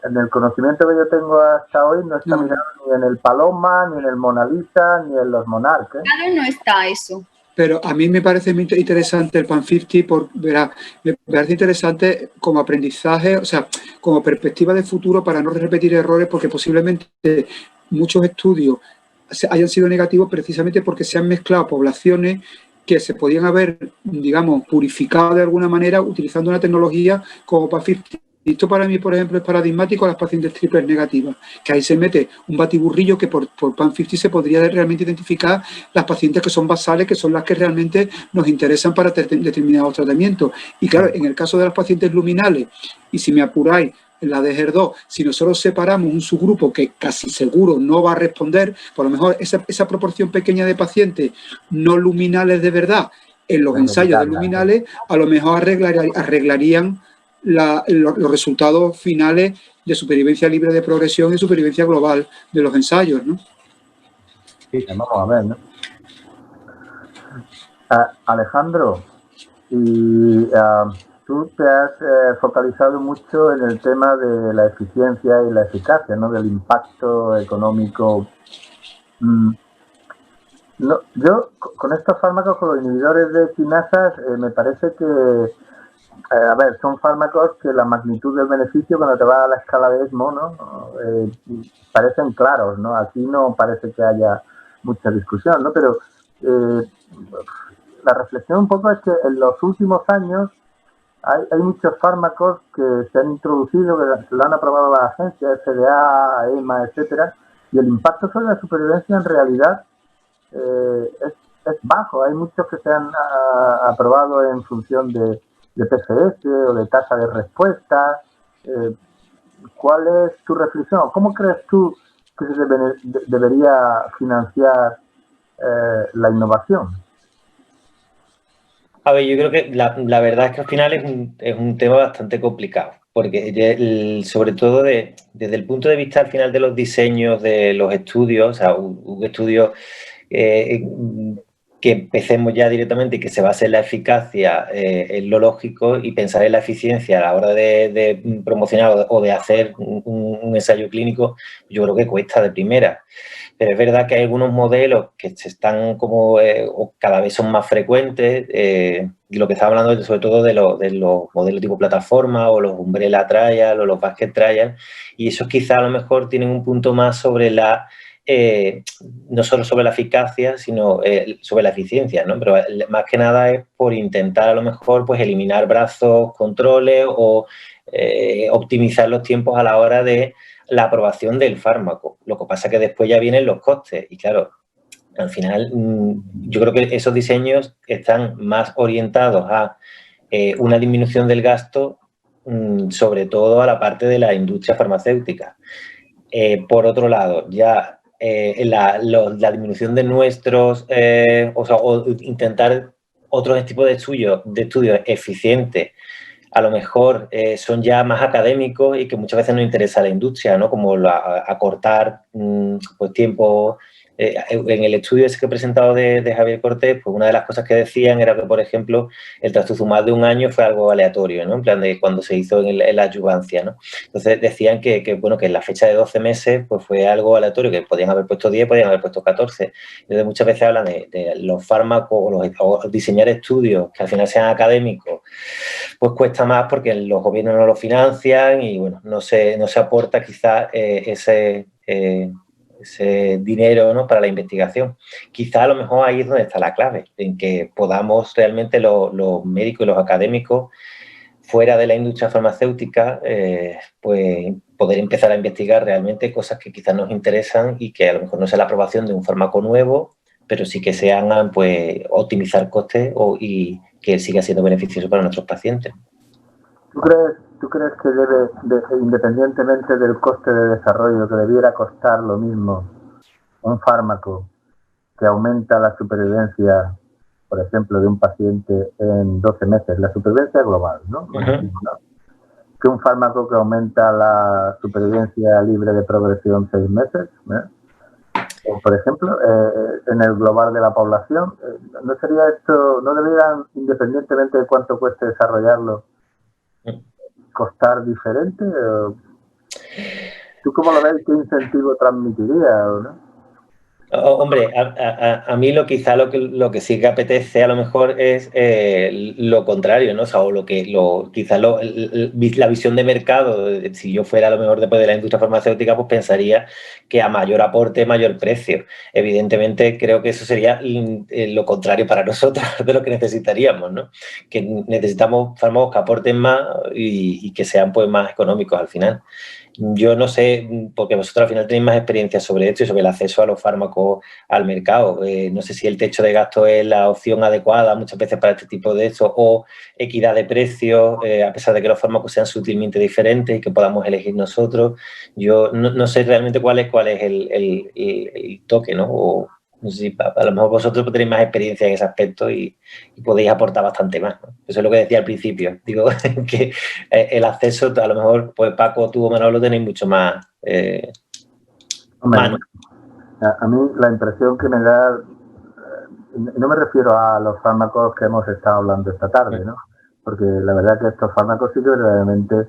en el conocimiento que yo tengo hasta hoy, no está mirado ni en el Paloma, ni en el Mona Lisa, ni en los Monarch. Claro, no está eso. Pero a mí me parece muy interesante el PAM50, me parece interesante como aprendizaje, o sea, como perspectiva de futuro para no repetir errores, porque posiblemente muchos estudios hayan sido negativos precisamente porque se han mezclado poblaciones que se podían haber, digamos, purificado de alguna manera utilizando una tecnología como PAN50. Esto para mí, por ejemplo, es paradigmático a las pacientes triples negativas, que ahí se mete un batiburrillo que por PAN50 se podría realmente identificar las pacientes que son basales, que son las que realmente nos interesan para determinados tratamientos. Y claro, en el caso de las pacientes luminales, y si me apuráis, en la de HER2, si nosotros separamos un subgrupo que casi seguro no va a responder, por lo mejor esa proporción pequeña de pacientes no luminales de verdad, en los ensayos de luminales, a lo mejor arreglarían los resultados finales de supervivencia libre de progresión y supervivencia global de los ensayos, ¿no? Sí, vamos a ver, ¿no? Alejandro, y tú te has focalizado mucho en el tema de la eficiencia y la eficacia, ¿no? Del impacto económico. No, yo, con estos fármacos, con los inhibidores de quinasas, me parece que, a ver, son fármacos que la magnitud del beneficio, cuando te vas a la escala de ESMO, ¿no? Parecen claros, ¿no? Aquí no parece que haya mucha discusión, ¿no? Pero la reflexión un poco es que en los últimos años hay muchos fármacos que se han introducido, que lo han aprobado las agencias, FDA, EMA, etcétera, y el impacto sobre la supervivencia en realidad es bajo. Hay muchos que se han aprobado en función de PFS o de tasa de respuesta. ¿Cuál es tu reflexión? ¿Cómo crees tú que se debería financiar la innovación? A ver, yo creo que la verdad es que al final es un tema bastante complicado, porque sobre todo desde el punto de vista al final de los diseños de los estudios, o sea, un estudio que empecemos ya directamente y que se base en la eficacia es lo lógico, y pensar en la eficiencia a la hora de promocionar o de hacer un ensayo clínico, yo creo que cuesta de primera. Pero es verdad que hay algunos modelos que se están como, o cada vez son más frecuentes, lo que estaba hablando sobre todo de los modelos tipo plataforma, o los umbrella trial, o los basket trial, y esos quizá a lo mejor tienen un punto más sobre no solo sobre la eficacia, sino sobre la eficiencia, ¿no? Pero más que nada es por intentar a lo mejor pues eliminar brazos, controles, o optimizar los tiempos a la hora de la aprobación del fármaco. Lo que pasa es que después ya vienen los costes, y claro, al final yo creo que esos diseños están más orientados a una disminución del gasto, sobre todo a la parte de la industria farmacéutica. Por otro lado, ya la disminución de nuestros, o intentar otros tipos de estudios eficientes, a lo mejor son ya más académicos y que muchas veces nos interesa a la industria, ¿no? Como acortar pues tiempo. En el estudio ese que he presentado de Javier Cortés, pues una de las cosas que decían era que, por ejemplo, el trastuzumab de un año fue algo aleatorio, ¿no? En plan de cuando se hizo en la adyuvancia, ¿no? Entonces decían que en la fecha de 12 meses pues fue algo aleatorio, que podían haber puesto 10, podían haber puesto 14. Entonces muchas veces hablan de los fármacos o diseñar estudios que al final sean académicos, pues cuesta más porque los gobiernos no lo financian y, bueno, no se aporta quizás ese dinero, ¿no?, para la investigación. Quizá a lo mejor ahí es donde está la clave, en que podamos realmente los médicos y los académicos fuera de la industria farmacéutica, pues poder empezar a investigar realmente cosas que quizás nos interesan y que a lo mejor no sea la aprobación de un fármaco nuevo, pero sí que se hagan, pues, optimizar costes y que siga siendo beneficioso para nuestros pacientes. ¿Tú crees que independientemente del coste de desarrollo, que debiera costar lo mismo un fármaco que aumenta la supervivencia, por ejemplo, de un paciente en 12 meses, la supervivencia global, ¿no? Que un fármaco que aumenta la supervivencia libre de progresión 6 meses, o, por ejemplo, en el global de la población? ¿No sería esto, no deberían, independientemente de cuánto cueste desarrollarlo, costar diferente? ¿Tú cómo lo ves? ¿Qué incentivo transmitiría, ¿no? Hombre, a mí quizá lo que sí que apetece a lo mejor es lo contrario, ¿no? O sea, quizá la visión de mercado, si yo fuera a lo mejor después de la industria farmacéutica, pues pensaría que a mayor aporte, mayor precio. Evidentemente, creo que eso sería lo contrario para nosotros de lo que necesitaríamos, ¿no? Que necesitamos fármacos que aporten más y que sean pues más económicos al final. Yo no sé, porque vosotros al final tenéis más experiencia sobre esto y sobre el acceso a los fármacos al mercado. No sé si el techo de gasto es la opción adecuada muchas veces para este tipo de esto o equidad de precios, a pesar de que los fármacos sean sutilmente diferentes y que podamos elegir nosotros. Yo no sé realmente cuál es el toque, ¿no? O, no sé si a lo mejor vosotros tenéis más experiencia en ese aspecto y podéis aportar bastante más, ¿no? Eso es lo que decía al principio. Digo que el acceso, a lo mejor, pues Paco, tú o Manolo tenéis mucho más mano. A mí la impresión que me da, no me refiero a los fármacos que hemos estado hablando esta tarde, ¿no? Porque la verdad que estos fármacos sí que verdaderamente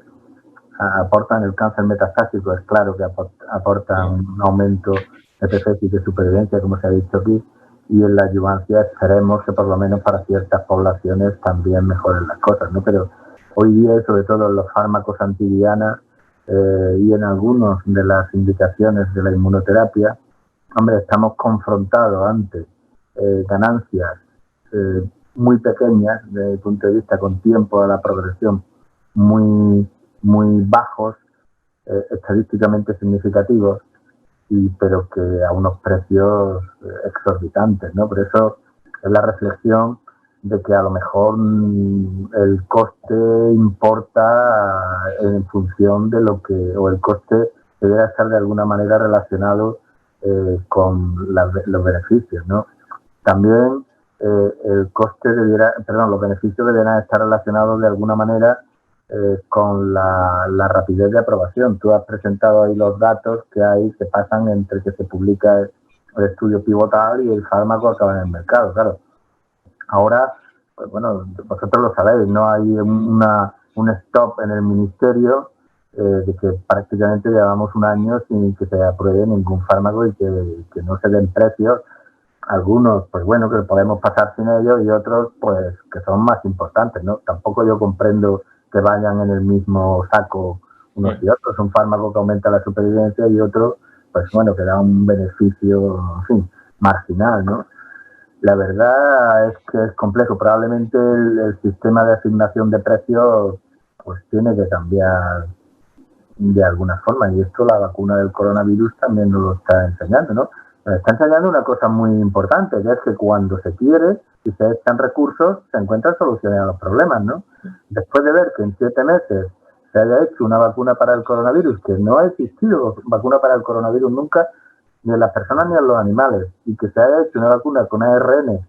aportan el cáncer metastásico, es claro que aportan un aumento de PFS y de supervivencia, como se ha dicho aquí, y en la adyuvancia esperemos que por lo menos para ciertas poblaciones también mejoren las cosas, ¿no? Pero hoy día, y sobre todo en los fármacos antidiana y en algunas de las indicaciones de la inmunoterapia, hombre, estamos confrontados ante ganancias muy pequeñas desde el punto de vista con tiempo a la progresión muy bajos, estadísticamente significativos, pero que a unos precios exorbitantes, ¿no? Por eso es la reflexión de que a lo mejor el coste importa en función de lo que, o el coste debería estar de alguna manera relacionado con los beneficios, ¿no? También el coste los beneficios deberán estar relacionados de alguna manera con la rapidez de aprobación. Tú has presentado ahí los datos que pasan entre que se publica el estudio pivotal y el fármaco acaba en el mercado, claro. Ahora, pues bueno, vosotros lo sabéis, no hay un stop en el ministerio de que prácticamente llevamos un año sin que se apruebe ningún fármaco y que no se den precios. Algunos, pues bueno, que podemos pasar sin ellos y otros, pues que son más importantes, ¿no? Tampoco yo comprendo que vayan en el mismo saco unos y otros. Un fármaco que aumenta la supervivencia y otro, pues bueno, que da un beneficio, en fin, marginal, ¿no? La verdad es que es complejo. Probablemente el sistema de asignación de precios pues tiene que cambiar de alguna forma, y esto la vacuna del coronavirus también nos lo está enseñando, ¿no? Nos está enseñando una cosa muy importante, que es que cuando se quiere y se echan recursos, se encuentran soluciones a los problemas, ¿no? Después de ver que en 7 meses se haya hecho una vacuna para el coronavirus, que no ha existido vacuna para el coronavirus nunca, ni en las personas ni en los animales, y que se haya hecho una vacuna con ARN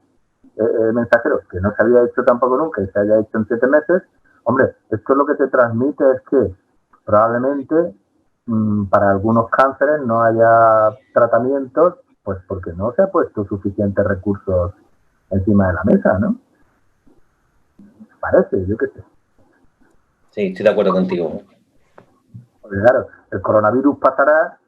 mensajero, que no se había hecho tampoco nunca, y se haya hecho en 7 meses, hombre, esto lo que te transmite es que probablemente para algunos cánceres no haya tratamientos, pues porque no se ha puesto suficientes recursos encima de la mesa, ¿no? Parece, yo qué sé. Sí, estoy de acuerdo contigo. Porque claro, el coronavirus pasará,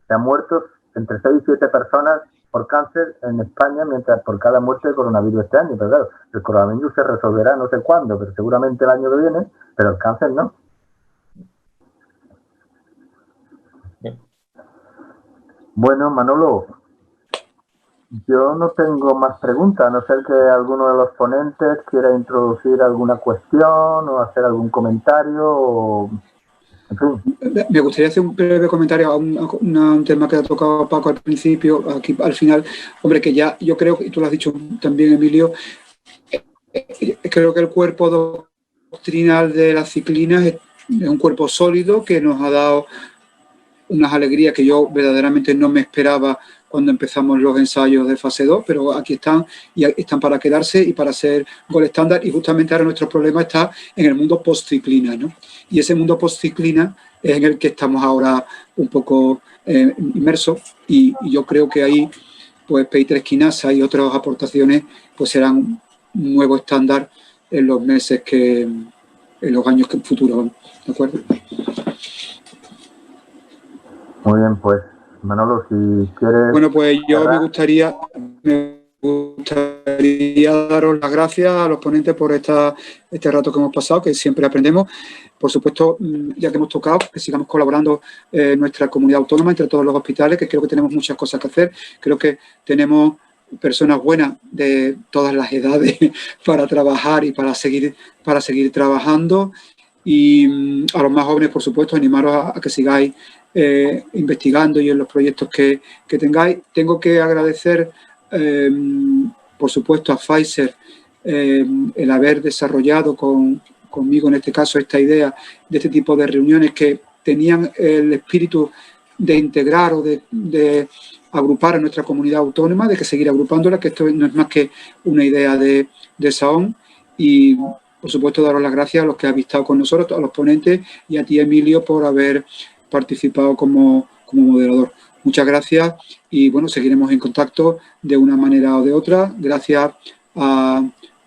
se han muerto entre 6 y 7 personas por cáncer en España, mientras por cada muerte de coronavirus este año. Pero claro, el coronavirus se resolverá no sé cuándo, pero seguramente el año que viene, pero el cáncer no. Bueno, Manolo, yo no tengo más preguntas, a no ser que alguno de los ponentes quiera introducir alguna cuestión o hacer algún comentario. O... En fin. Me gustaría hacer un breve comentario a un tema que ha tocado Paco al principio, aquí al final. Hombre, que ya yo creo, y tú lo has dicho también, Emilio, creo que el cuerpo doctrinal de las ciclinas es un cuerpo sólido que nos ha dado unas alegrías que yo verdaderamente no me esperaba cuando empezamos los ensayos de fase 2, pero aquí están y están para quedarse y para ser gol estándar, y justamente ahora nuestro problema está en el mundo post-ciclina, ¿no? Y ese mundo post-ciclina es en el que estamos ahora un poco inmersos, y yo creo que ahí pues P3 quinasa y otras aportaciones pues serán un nuevo estándar en los meses en los años futuros, ¿de acuerdo? Muy bien, pues Manolo, si quieres... Bueno, pues yo me gustaría daros las gracias a los ponentes por este rato que hemos pasado, que siempre aprendemos. Por supuesto, ya que hemos tocado, que sigamos colaborando en nuestra comunidad autónoma, entre todos los hospitales, que creo que tenemos muchas cosas que hacer. Creo que tenemos personas buenas de todas las edades para trabajar y para seguir trabajando. Y a los más jóvenes, por supuesto, animaros a que sigáis investigando y en los proyectos que tengáis. Tengo que agradecer, por supuesto, a Pfizer el haber desarrollado conmigo, en este caso, esta idea de este tipo de reuniones que tenían el espíritu de integrar o de agrupar a nuestra comunidad autónoma, de que seguir agrupándola, que esto no es más que una idea de SAOM. Y, por supuesto, daros las gracias a los que habéis estado con nosotros, a los ponentes, y a ti, Emilio, por haber participado como moderador. Muchas gracias y, bueno, seguiremos en contacto de una manera o de otra. Gracias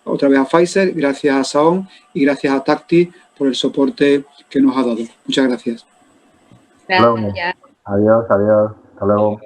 otra vez a Pfizer, gracias a SAOM y gracias a Tacti por el soporte que nos ha dado. Muchas gracias. Gracias. Adiós, adiós. Hasta luego.